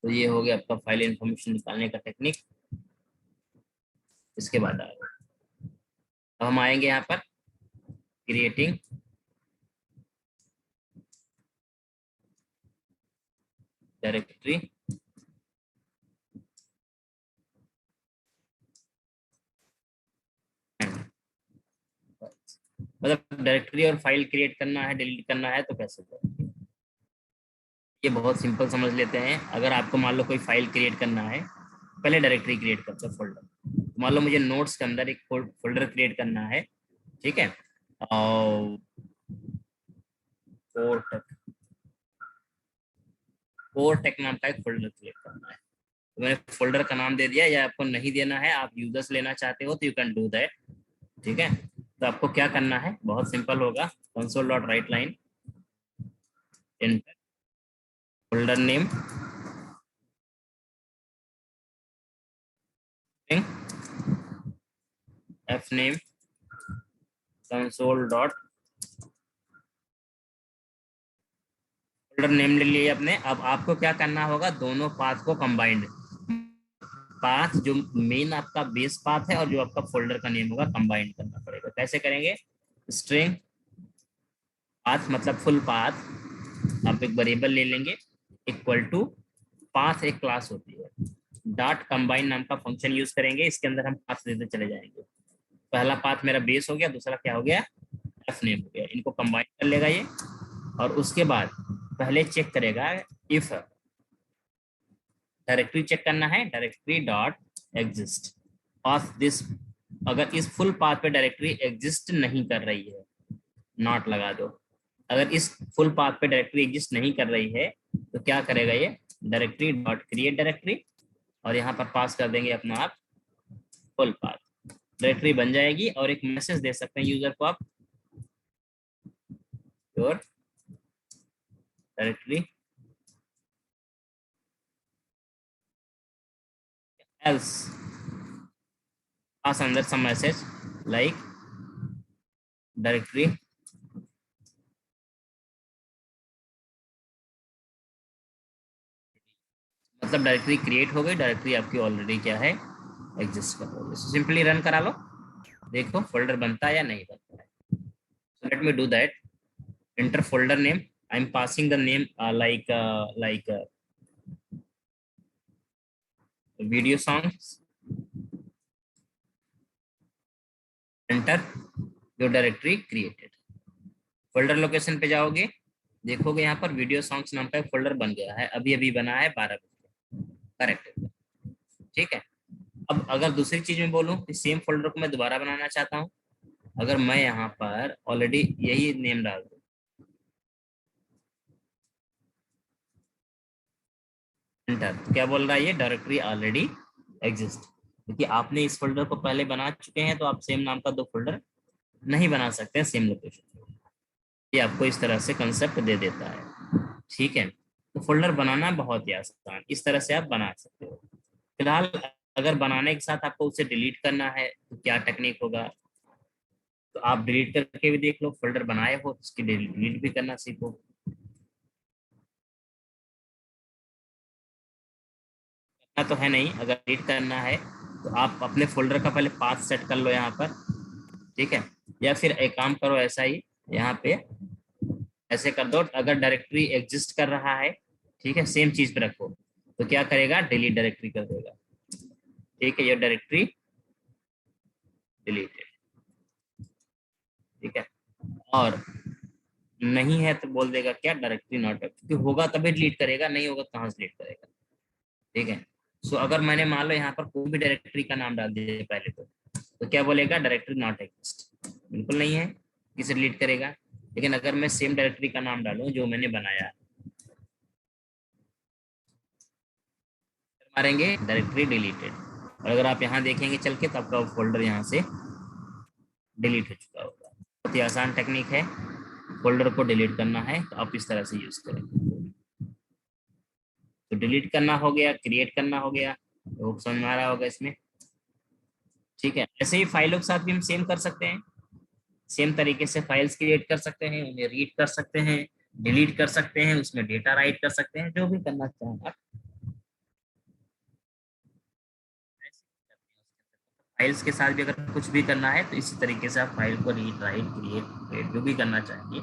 तो ये हो गया आपका फाइल इंफॉर्मेशन निकालने का टेक्निक। इसके बाद अब हम आएंगे यहाँ पर क्रिएटिंग डायरेक्टरी, मतलब डायरेक्टरी और फाइल क्रिएट करना है, डिलीट करना है तो कैसे करें, ये बहुत सिंपल समझ लेते हैं। अगर आपको मान लो कोई फाइल क्रिएट करना है, पहले डायरेक्टरी क्रिएट करते हैं, फोल्डर। मान लो मुझे नोट्स के अंदर एक फोल्डर क्रिएट करना है, ठीक है, और कोर टेक नाम का एक फोल्डर क्रिएट करना है। तो मैंने फोल्डर का नाम दे दिया, या आपको नहीं देना है, आप यूजर्स लेना चाहते हो तो यू कैन डू दैट, ठीक है। तो आपको क्या करना है, बहुत सिंपल होगा, console dot write line, enter, folder name, F name, console dot, folder name ले लिया आपने। अब आपको क्या करना होगा, दोनों पाथ को कंबाइंड, पाथ जो मेन आपका बेस पाथ है और जो आपका फोल्डर का नेम होगा, कंबाइंड करना पड़ेगा। कैसे करेंगे, स्ट्रिंग पाथ मतलब फुल पाथ, आप एक वेरिएबल ले लेंगे, इक्वल टू पाथ एक क्लास होती है, डॉट कंबाइन नाम का फंक्शन यूज करेंगे, इसके अंदर हम पाथ देते चले जाएंगे। पहला पाथ मेरा बेस हो गया, दूसरा क्या हो गया, एफ नेम हो गया, इनको कंबाइन कर लेगा ये, और उसके बाद पहले चेक करेगा इफ डायरेक्टरी चेक करना है, directory dot exist of this, अगर इस फुल पाथ पे डायरेक्टरी एग्जिस्ट नहीं कर रही है, नॉट लगा दो। अगर इस फुल पाथ पे डायरेक्टरी एग्जिस्ट नहीं कर रही है तो क्या करेगा ये, डायरेक्टरी डॉट क्रिएट डायरेक्टरी, और यहाँ पर पास कर देंगे अपना आप फुल पाथ, डायरेक्टरी बन जाएगी। और एक मैसेज दे सकते हैं यूजर को आप, your directory else pass under some message like directory मतलब डायरेक्टरी क्रिएट हो गई, डायरेक्टरी आपकी ऑलरेडी क्या है, एग्जिस्ट कर रही है। सिंपली रन करा लो, देखो फोल्डर बनता है या नहीं बनता है। So let me do that. Enter folder name. I am passing the name like video songs. Enter your directory created. Folder location पे जाओगे, देखोगे यहाँ पर वीडियो सॉन्ग्स नाम का फोल्डर बन गया है, अभी अभी बना है 12 बजे, करेक्ट, ठीक है। अब अगर दूसरी चीज में बोलूँ कि सेम फोल्डर को मैं दोबारा बनाना चाहता हूँ, अगर मैं यहाँ पर ऑलरेडी यही नेम डाल दूँ, एंटर, तो क्या बोल रहा है ये, डायरेक्टरी ऑलरेडी एग्जिस्ट, क्योंकि आपने इस फोल्डर को पहले बना चुके हैं, तो आप सेम नाम का 2 फोल्डर नहीं बना सकते हैं सेम लोकेशन। ये आपको इस तरह से कंसेप्ट दे देता है, ठीक है। तो फोल्डर बनाना बहुत ही आसान, इस तरह से आप बना सकते हो। फिलहाल अगर बनाने के साथ आपको उसे डिलीट करना है तो क्या टेक्निक होगा, तो आप डिलीट करके भी देख लो, फोल्डर बनाए हो तो उसकी डिलीट भी करना सीखो। करना तो है नहीं, अगर डिलीट करना है तो आप अपने फोल्डर का पहले पाथ सेट कर लो यहाँ पर, ठीक है। या फिर एक काम करो, ऐसा ही यहाँ पे ऐसे कर दो, अगर डायरेक्टरी एग्जिस्ट कर रहा है, ठीक है, सेम चीज पे रखो, तो क्या करेगा, डिलीट डायरेक्टरी कर देगा, ठीक है, ये डायरेक्टरी डिलीटेड, ठीक है। और नहीं है तो बोल देगा क्या, डायरेक्टरी नॉट, क्योंकि होगा तभी डिलीट करेगा, नहीं होगा कहाँ से डिलीट करेगा, ठीक है। सो अगर मैंने मान लो यहाँ पर कोई भी डायरेक्टरी का नाम डाल दिया पहले, तो क्या बोलेगा, डायरेक्टरी नॉट एग्जिस्ट, बिल्कुल नहीं है, किसे डिलीट करेगा। लेकिन अगर मैं सेम डायरेक्टरी का नाम डालूं जो मैंने बनाया, मारेंगे डायरेक्टरी डिलीटेड, और अगर आप यहाँ देखेंगे चल के तो आपका फोल्डर यहाँ से डिलीट हो चुका होगा। बहुत ही आसान टेक्निक है, फोल्डर को डिलीट करना है तो आप इस तरह से यूज करें। तो डिलीट करना हो गया, क्रिएट करना हो गया, तो समझ में आ रहा होगा इसमें, ठीक है। ऐसे ही फाइलों के साथ भी हम सेम कर सकते हैं, सेम तरीके से फाइल्स क्रिएट कर सकते हैं, उन्हें रीड कर सकते हैं, डिलीट कर सकते हैं, उसमें डेटा राइट कर सकते हैं, जो भी करना चाहें आप। फाइल्स के साथ भी अगर कुछ भी करना है तो इसी तरीके से आप फाइल को रीड राइट क्रिएट जो भी करना चाहेंगे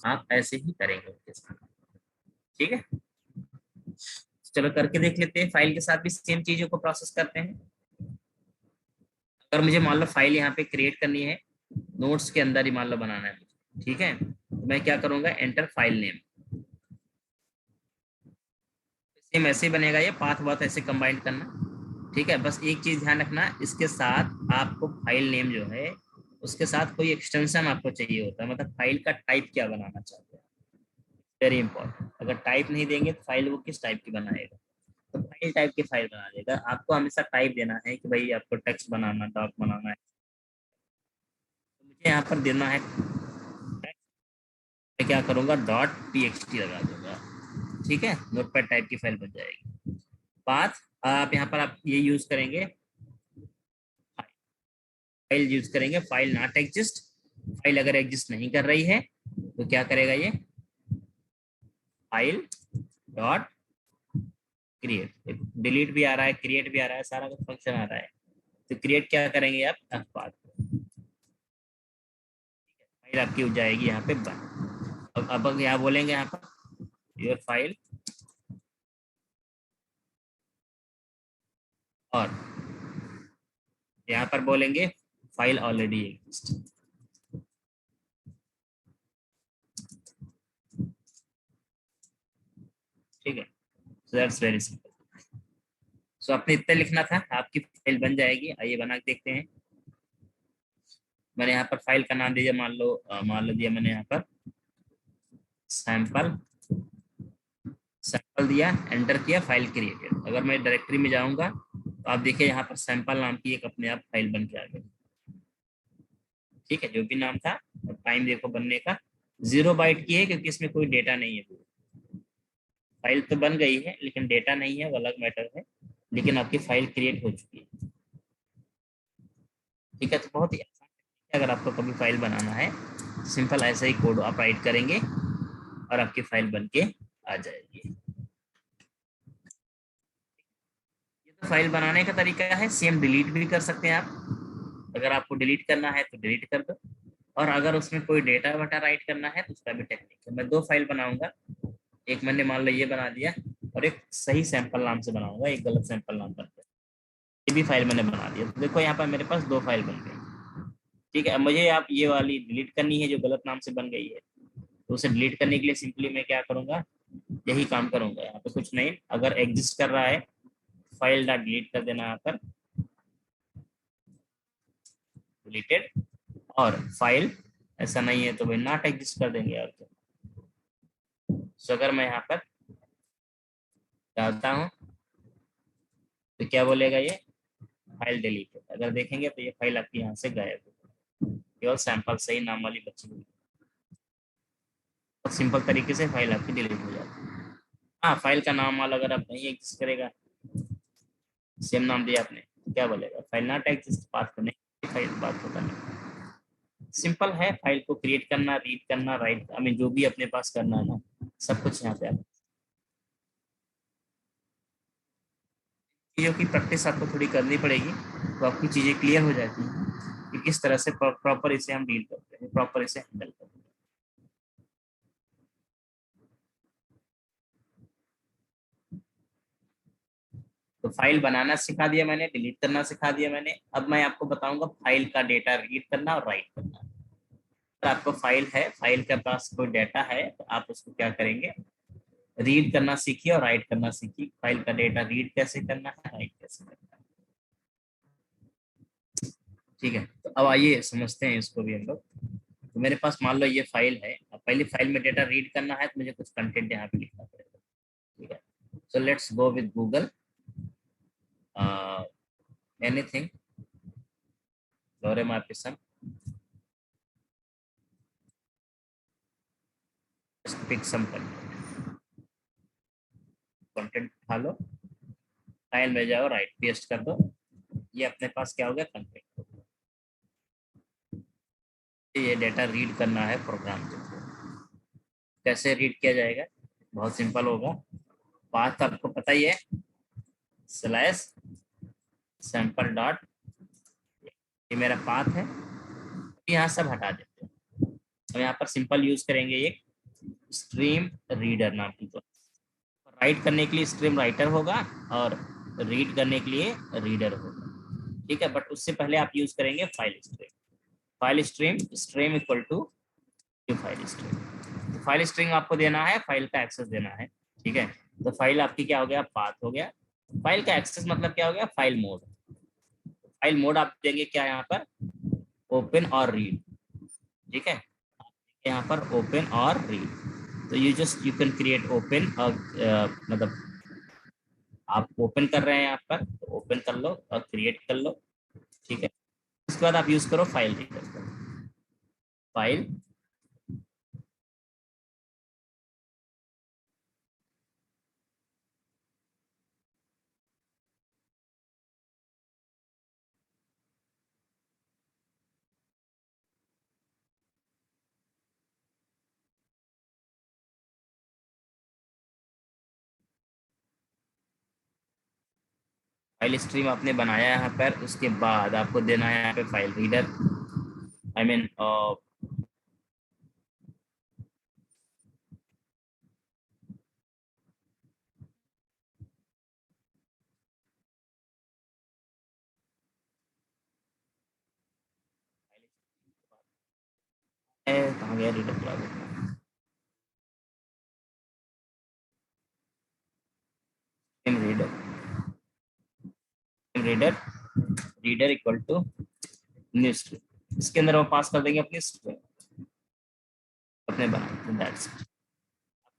आप ऐसे ही करेंगे उनके साथ, ठीक है। चलो करके देख लेते हैं, फाइल के साथ भी सेम चीजों को प्रोसेस करते हैं। अगर मुझे मान लो फाइल यहाँ पे क्रिएट करनी है, नोट्स के अंदर ही मान लो बनाना है, ठीक है, तो मैं क्या करूंगा, एंटर फाइल नेम, सेम ऐसे ही बनेगा, ये पाथ वाथ ऐसे कंबाइन करना, ठीक है। बस एक चीज ध्यान रखना, इसके साथ आपको फाइल नेम जो है उसके साथ कोई एक्सटेंशन आपको चाहिए होता है, मतलब फाइल का टाइप क्या बनाना चाहते हैं, वेरी इंपॉर्टेंट। अगर टाइप नहीं देंगे तो फाइल वो किस टाइप की बनाएगा, तो फाइल टाइप की फाइल बना देगा। आपको हमेशा टाइप देना है कि भाई आपको टेक्स्ट बनाना, डॉक बनाना है, तो मुझे यहाँ पर देना है text, मैं क्या करूंगा, .txt लगा दूंगा, ठीक है, नोटपैड टाइप की फाइल बन जाएगी। पाथ आप यहाँ पर आप ये यूज करेंगे, फाइल यूज करेंगे, फाइल नॉट एग्जिस्ट, फाइल अगर एग्जिस्ट नहीं कर रही है तो क्या करेगा ये, फाइल डॉट क्रिएट, डिलीट भी आ रहा है, क्रिएट भी आ रहा है, सारा कुछ फंक्शन आ रहा है, तो क्रिएट क्या करेंगे आप, पाथ, फाइल आपकी हो जाएगी यहाँ पे बन। अब यहाँ बोलेंगे यहाँ पर योर फाइल, और यहाँ पर बोलेंगे फाइल ऑलरेडी एग्जिस्ट, ठीक है, सो दैट्स वेरी सिंपल। सो आपने इतना लिखना था, आपकी फाइल बन जाएगी। आइए बना के देखते हैं। मैंने यहाँ पर फाइल का नाम दिया, मान लो दिया मैंने यहाँ पर सैंपल, सैंपल दिया, एंटर किया, फाइल क्रिएटेड। अगर मैं डायरेक्टरी में जाऊंगा तो आप देखिए यहाँ पर सैंपल नाम की एक अपने आप फाइल बन के आ गई। ठीक है, जो भी नाम था। और टाइम देखो बनने का 0 बाइट की है, क्योंकि इसमें कोई डेटा नहीं है। फाइल तो बन गई है लेकिन डेटा नहीं है, वो अलग मैटर है, लेकिन आपकी फाइल क्रिएट हो चुकी है। ठीक है, तो बहुत ही आसान है। अगर आपको कभी फाइल बनाना है, सिंपल ऐसा ही कोड आप राइट करेंगे और आपकी फाइल बन के आ जाएगी। ये तो फाइल बनाने का तरीका है। सेम डिलीट भी कर सकते हैं आप। अगर आपको डिलीट करना है तो डिलीट कर दो, और अगर उसमें कोई डेटा वटा राइट करना है तो उसका भी टेक्निक है। मैं 2 फाइल बनाऊंगा, एक मैंने मान लो ये बना दिया, और एक सही सैंपल नाम से बनाऊंगा, एक गलत सैंपल नाम पर। ये भी फाइल मैंने बना दिया। तो देखो यहाँ पर मेरे पास 2 फाइल बन गई। ठीक है, अब मुझे आप ये वाली डिलीट करनी है जो गलत नाम से बन गई है। तो उसे डिलीट करने के लिए सिंपली मैं क्या करूंगा, यही काम करूंगा। यहाँ पे कुछ नहीं, अगर एग्जिस्ट कर रहा है फाइल डॉट डिलीट कर देना यहाँ पर, डिलीटेड। और फाइल ऐसा नहीं है तो भाई नॉट एग्जिस्ट कर देंगे। और तो अगर मैं यहाँ पर डालता हूँ तो क्या बोलेगा ये, फाइल डिलीटेड। अगर देखेंगे तो ये फाइल आपकी यहाँ से गायब हो गई, केवल सैंपल सही नाम वाली बची हुई। बहुत सिंपल तरीके से फाइल आपकी डिलीट हो जाती है। हाँ, फाइल का नाम वाला अगर आप नहीं एग्जिस्ट करेगा, सेम नाम दिया आपने, तो क्या बोलेगा, फाइल नॉट एग्जिस्ट, बात करने फाइल बात होता नहीं। सिंपल है, फाइल को क्रिएट करना, रीड करना, राइट, आई मीन जो भी अपने पास करना है ना, सब कुछ यहाँ पे आता है। चीज़ों की प्रैक्टिस आपको थोड़ी करनी पड़ेगी, तो आपकी चीज़ें क्लियर हो जाती हैं कि किस तरह से प्रॉपर इसे हम डील करते हैं, प्रॉपर इसे हैंडल करते हैं। तो फाइल बनाना सिखा दिया मैंने, डिलीट करना सिखा दिया मैंने। अब मैं आपको बताऊंगा फाइल का डेटा रीड करना और राइट करना। अगर आपको फाइल है, फाइल के पास कोई डेटा है, तो आप उसको क्या करेंगे, रीड करना सीखिए और राइट करना सीखिए। फाइल का डेटा रीड कैसे करना है, राइट कैसे करना है। ठीक है, तो अब आइए समझते हैं इसको भी हम लोग। तो मेरे पास मान लो ये फाइल है। अब पहले फाइल में डेटा रीड करना है तो मुझे कुछ कंटेंट यहाँ पे लिखना पड़ेगा। ठीक है, so let's go with Google anything, lorem ipsum, just pick some content उठा लो, फाइल में जाओ, राइट पेस्ट कर दो। ये अपने पास क्या हो गया, कंटेंट। ये डेटा रीड करना है प्रोग्राम के थ्रू। कैसे रीड किया जाएगा, बहुत सिंपल होगा। पाथ आपको पता ही है, स्लैश सैंपल डॉट, ये मेरा पाथ है। यहाँ सब हटा देते हैं। हम यहाँ पर सिंपल यूज करेंगे एक स्ट्रीम रीडर नाम की। राइट करने के लिए स्ट्रीम राइटर होगा और रीड करने के लिए रीडर होगा। ठीक है, बट उससे पहले आप यूज करेंगे file stream. File stream, stream equal to file stream. तो फाइल स्ट्रीम आपको देना है, फाइल का एक्सेस देना है। ठीक है, तो फाइल आपकी क्या हो गया, पाथ हो गया। फाइल का एक्सेस मतलब क्या हो गया, फाइल मोड। फाइल मोड आप देंगे क्या यहाँ पर, ओपन और रीड। ठीक है, यहाँ पर ओपन और रीड। तो यू कैन क्रिएट ओपन और मतलब आप ओपन कर रहे हैं यहाँ पर, तो ओपन कर लो और क्रिएट कर लो। ठीक है, उसके बाद आप यूज करो फाइल रीडर का। फाइल फाइल स्ट्रीम आपने बनाया यहाँ पर, उसके बाद आपको देना है यहाँ पे फाइल रीडर, आई मीन कहाँ गया reader class. Reader reader equal to new string, इसके अंदर हम पास कर देंगे अपनी स्ट्रिंग अपने बना दैट्स इट।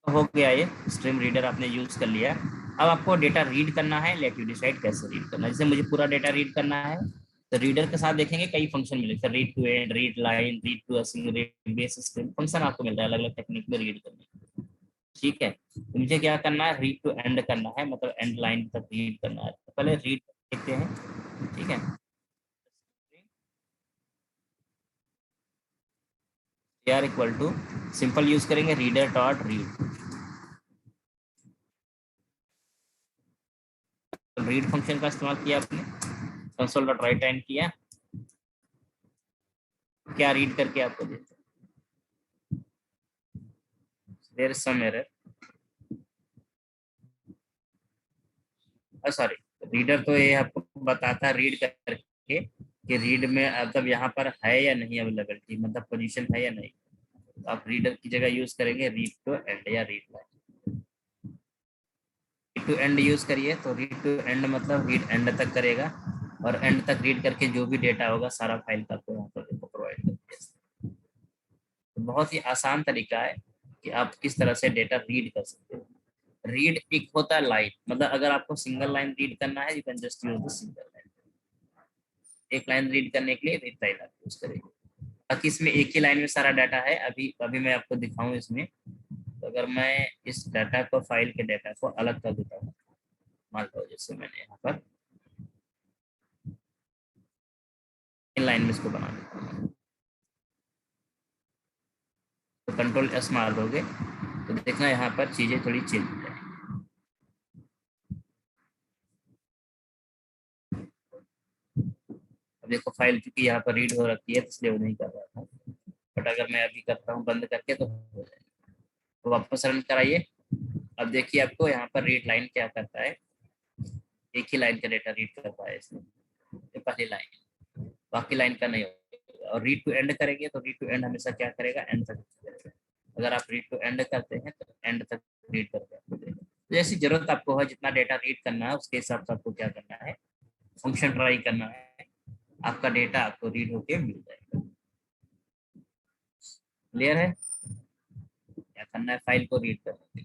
हो गया ये स्ट्रीम रीडर आपने यूज कर लिया। अब आपको डेटा रीड करना है, लेट यू डिसाइड कैसे रीड करना है। जैसे मुझे पूरा डेटा रीड करना है तो रीडर के साथ देखेंगे कई फंक्शन मिले, read to end, read line, read to async, read base string, function आपको मिल रहा है अलग अलग टेक्निक में रीड करने के। ठीक है, तो मुझे क्या करना है, रीड टू एंड करना है, मतलब एंड लाइन तक रीड करना है। तो पहले रीड देखते हैं। ठीक है, r equal to simple use करेंगे reader dot read, read function का इस्तेमाल किया आपने, कंसोल डॉट राइट एंड किया, क्या रीड करके आपको देते हैं, there is some error, sorry reader तो ये आपको बताता है रीड करके कि रीड में मतलब यहाँ पर है या नहीं अवेलेबिलिटी, मतलब पोजीशन है या नहीं। तो आप रीडर की जगह यूज करेंगे रीड टू एंड या read line. Read to end use करिए तो रीड टू एंड मतलब रीड एंड तक करेगा, और एंड तक रीड करके जो भी डेटा होगा सारा फाइल का आपको यहाँ पर प्रोवाइड करके। तो बहुत ही आसान तरीका है कि आप किस तरह से डेटा रीड कर सकते हो। रीड एक होता है लाइन, मतलब अगर आपको सिंगल लाइन रीड करना है you can just use the single line, एक लाइन रीड करने के लिए रीड लाइन आप यूज करेंगे। बाकी इसमें एक ही लाइन में सारा डाटा है। अभी अभी मैं आपको दिखाऊं इसमें, तो अगर मैं इस डाटा को, फाइल के डाटा को अलग कर देता हूँ, मान लो जैसे मैंने यहाँ पर इन लाइन में इसको बना देता हूँ, तो कंट्रोल एस मार दोगे तो देखना यहाँ पर चीजें थोड़ी चेंज हो जाएंगी। अब देखो फाइल चूंकि यहाँ पर रीड हो रखी है इसलिए वो नहीं कर रहा था, बट अगर मैं अभी करता हूँ बंद करके तो हो जाएगा। तो वापस रन कराइए। अब देखिए आपको यहाँ पर रीड लाइन क्या करता है, एक ही लाइन का डेटा रीड करता है इसमें, ये पहली लाइन, बाकी लाइन का नहीं होगा। और रीड टू एंड करेंगे तो रीड टू एंड हमेशा क्या करेगा, एंड तक करेगा। अगर आप रीड टू एंड करते हैं तो एंड तक रीड करके आपको देगा। तो जैसी जरूरत आपको है, जितना डेटा रीड करना है उसके हिसाब से आपको क्या करना है, फंक्शन ट्राई करना है, आपका डेटा आपको रीड होके मिल जाएगा। क्लियर है, क्या करना है, फाइल को रीड करना है।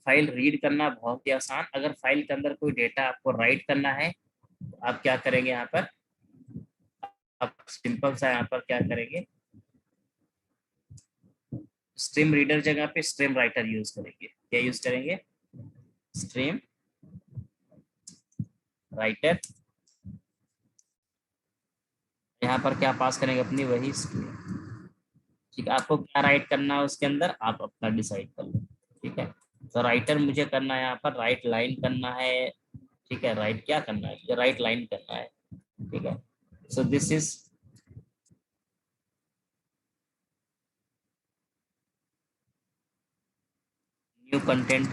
फाइल रीड करना बहुत ही आसान। अगर फाइल के अंदर कोई डेटा आपको राइट करना है तो आप क्या करेंगे, यहाँ पर आप सिंपल सा यहाँ पर क्या करेंगे, स्ट्रीम रीडर जगह पे स्ट्रीम राइटर यूज करेंगे। क्या यूज करेंगे, स्ट्रीम राइटर। यहाँ पर क्या पास करेंगे, अपनी वही स्ट्रीम। ठीक है, आपको क्या राइट करना है उसके अंदर आप अपना डिसाइड कर लो। ठीक है, तो राइटर मुझे करना है यहाँ पर राइट लाइन करना है। ठीक है, राइट क्या करना है, राइट लाइन करना है। ठीक है, so this is new content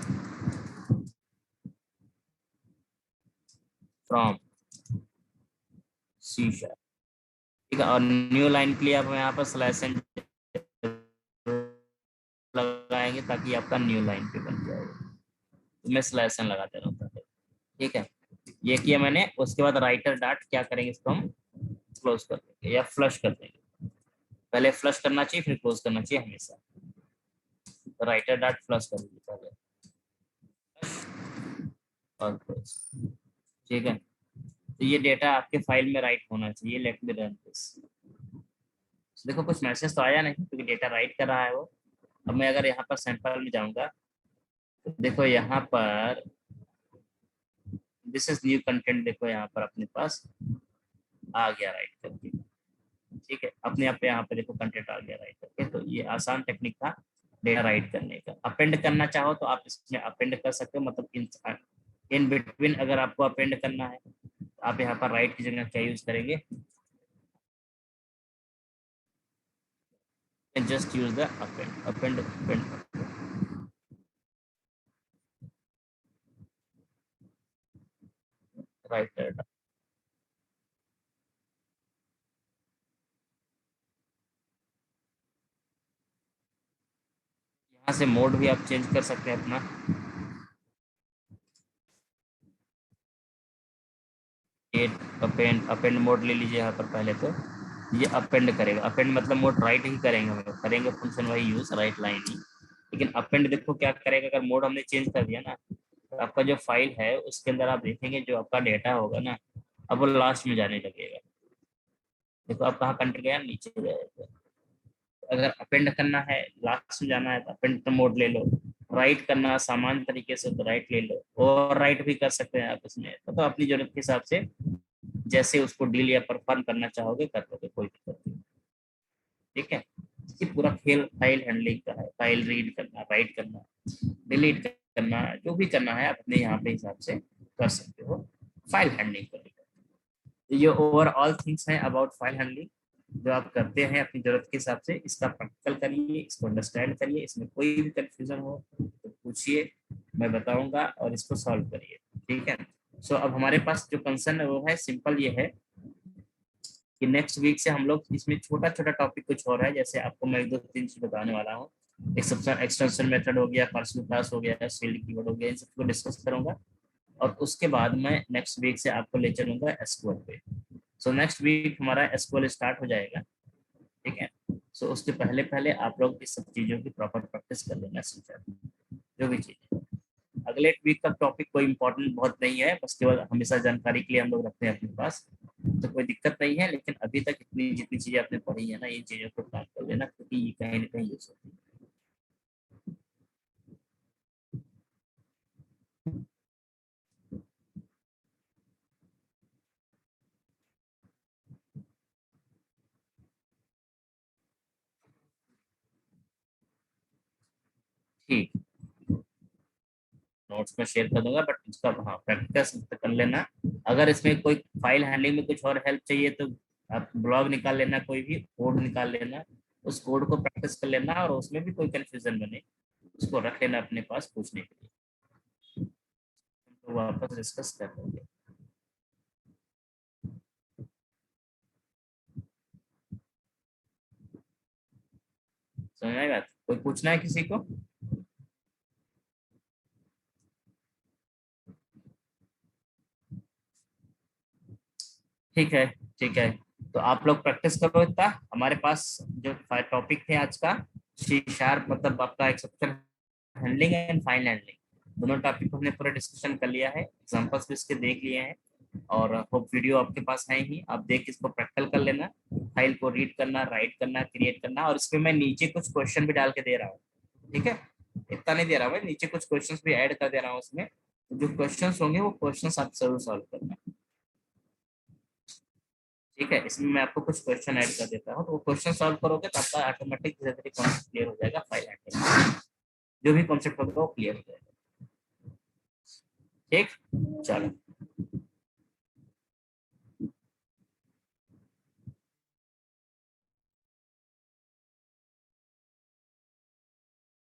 from C sharp. ठीक है, और न्यू लाइन के लिए आप यहाँ पर स्लैश एंड लगाएंगे ताकि आपका न्यू लाइन पे बन जाएगा। तो मैं स्लैश एंड लगा दे रहा हूँ। ठीक है, ये किया मैंने। उसके बाद राइटर डॉट क्या करेंगे, इसको हम क्लोज कर देंगे या फ्लश कर देंगे। पहले फ्लश करना चाहिए फिर क्लोज करना चाहिए हमेशा। तो राइटर डॉट फ्लश कर दीजिए पहले और क्लोज। ठीक है, तो ये डेटा आपके फाइल में राइट होना चाहिए। Let me run this. देखो कुछ मैसेज तो आया नहीं क्योंकि डेटा राइट कर रहा है वो। अब मैं अगर यहाँ पर सैंपल में जाऊंगा तो देखो यहाँ पर दिस इज न्यू कंटेंट, देखो यहाँ पर अपने पास आ गया राइट करके। ठीक है, अपने आप यहाँ पे देखो कंटेंट आ गया राइट करके। तो ये आसान टेक्निक था डेटा राइट करने का। अपेंड करना चाहो तो आप इसमें अपेंड कर सकते हो, मतलब इन बिटवीन अगर आपको अपेंड करना है तो आप यहाँ पर राइट की जगह क्या यूज करेंगे, just use the append writer. यहाँ से मोड भी आप चेंज कर सकते हैं अपना। अपेंड मोड ले लीजिए यहाँ पर। पहले तो ये अपेंड करेगा, अपेंड मतलब मोड राइट ही करेंगे हम लोग, करेंगे फंक्शन वही यूज, राइट लाइन ही। लेकिन अपेंड देखो क्या करेगा, अगर मोड हमने चेंज कर दिया ना, तो आपका जो फाइल है उसके अंदर आप देखेंगे जो आपका डेटा होगा ना, अब वो लास्ट में जाने लगेगा। देखो अब कहाँ कंट्री गया, नीचे जाएगा। अगर अपेंड करना है, लास्ट में जाना है तो अपेंड मोड ले लो, राइट करना सामान्य तरीके से तो राइट ले लो, और राइट भी कर सकते हैं आप इसमें, तो अपनी जरूरत के हिसाब से जैसे उसको डील या परफॉर्म करना चाहोगे कर लोगे, कोई दिक्कत नहीं। ठीक है, ये पूरा खेल फाइल हैंडलिंग का है, फाइल रीड करना, राइट करना, डिलीट करना, जो भी करना है अपने यहाँ पे हिसाब से कर सकते हो फाइल हैंडलिंग को लेकर। ये ओवरऑल थिंग्स हैं अबाउट फाइल हैंडलिंग जो आप करते हैं अपनी जरूरत के हिसाब से। इसका प्रैक्टिकल करिए, इसको अंडरस्टैंड करिए, इसमें कोई भी कंफ्यूजन हो तो पूछिए, मैं बताऊंगा, और इसको सॉल्व करिए। ठीक है, सो अब हमारे पास जो कंसर्न है वो है सिंपल, ये है कि नेक्स्ट वीक से हम लोग इसमें छोटा छोटा टॉपिक कुछ और है, जैसे आपको मैं 2-3 चीज बताने वाला हूँ। एक्सटेंशन मेथड हो गया, पार्शियल क्लास हो गया, फील्ड कीवर्ड हो गया, इन सबको डिस्कस करूंगा। और उसके बाद मैं नेक्स्ट वीक से आपको ले चलूंगा एसक्यूएल पे। सो नेक्स्ट वीक हमारा एसक्यूएल स्टार्ट हो जाएगा। ठीक है, सो उसके पहले पहले आप लोग इस सब चीजों की प्रॉपर प्रैक्टिस कर लेना, जो भी चीज। अगले वीक का टॉपिक कोई इंपॉर्टेंट बहुत नहीं है, बस केवल हमेशा जानकारी के लिए हम लोग रखते हैं अपने पास, तो कोई दिक्कत नहीं है। लेकिन अभी तक इतनी जितनी चीजें आपने पढ़ी है ना, इन चीजों को काम कर लेना, क्योंकि ये कहीं ना कहीं यूज होती है। ठीक, नोट्स में शेयर कर दूंगा, बट इसका हाँ प्रैक्टिस कर लेना। अगर इसमें कोई फाइल हैंडलिंग में कुछ और हेल्प चाहिए तो आप ब्लॉग निकाल लेना, कोई भी कोड निकाल लेना, उस कोड को प्रैक्टिस कर लेना, और उसमें भी कोई कंफ्यूजन बने उसको रख लेना अपने पास पूछने के लिए, तो वापस डिस्कस कर लेंगे। समझ आएगा? कोई पूछना है किसी को? ठीक है, ठीक है, तो आप लोग प्रैक्टिस करो इतना। हमारे पास जो टॉपिक थे आज का, सी शार्प मतलब आपका exception handling and file handling, दोनों टॉपिक को हमने पूरा डिस्कशन कर लिया है, एग्जांपल्स भी इसके देख लिए हैं, और होप वीडियो आपके पास है ही, आप देख इसको प्रैक्टिकल कर लेना, फाइल को रीड करना, राइट करना, क्रिएट करना, और इसमें मैं नीचे कुछ क्वेश्चन भी डाल के दे रहा हूँ। ठीक है, इतना नहीं दे रहा हूँ मैं, नीचे कुछ क्वेश्चंस भी ऐड कर दे रहा हूँ उसमें, तो जो क्वेश्चंस होंगे वो क्वेश्चंस आप जरूर सॉल्व करना। ठीक है, इसमें मैं आपको कुछ क्वेश्चन ऐड कर देता हूँ, तो वो क्वेश्चन सॉल्व करोगे तो आपका ऑटोमेटिक धीरे धीरे कॉन्सेप्ट क्लियर हो जाएगा, फाइल हैंडलिंग जो भी कॉन्सेप्ट होगा वो क्लियर हो जाएगा। ठीक, चलो।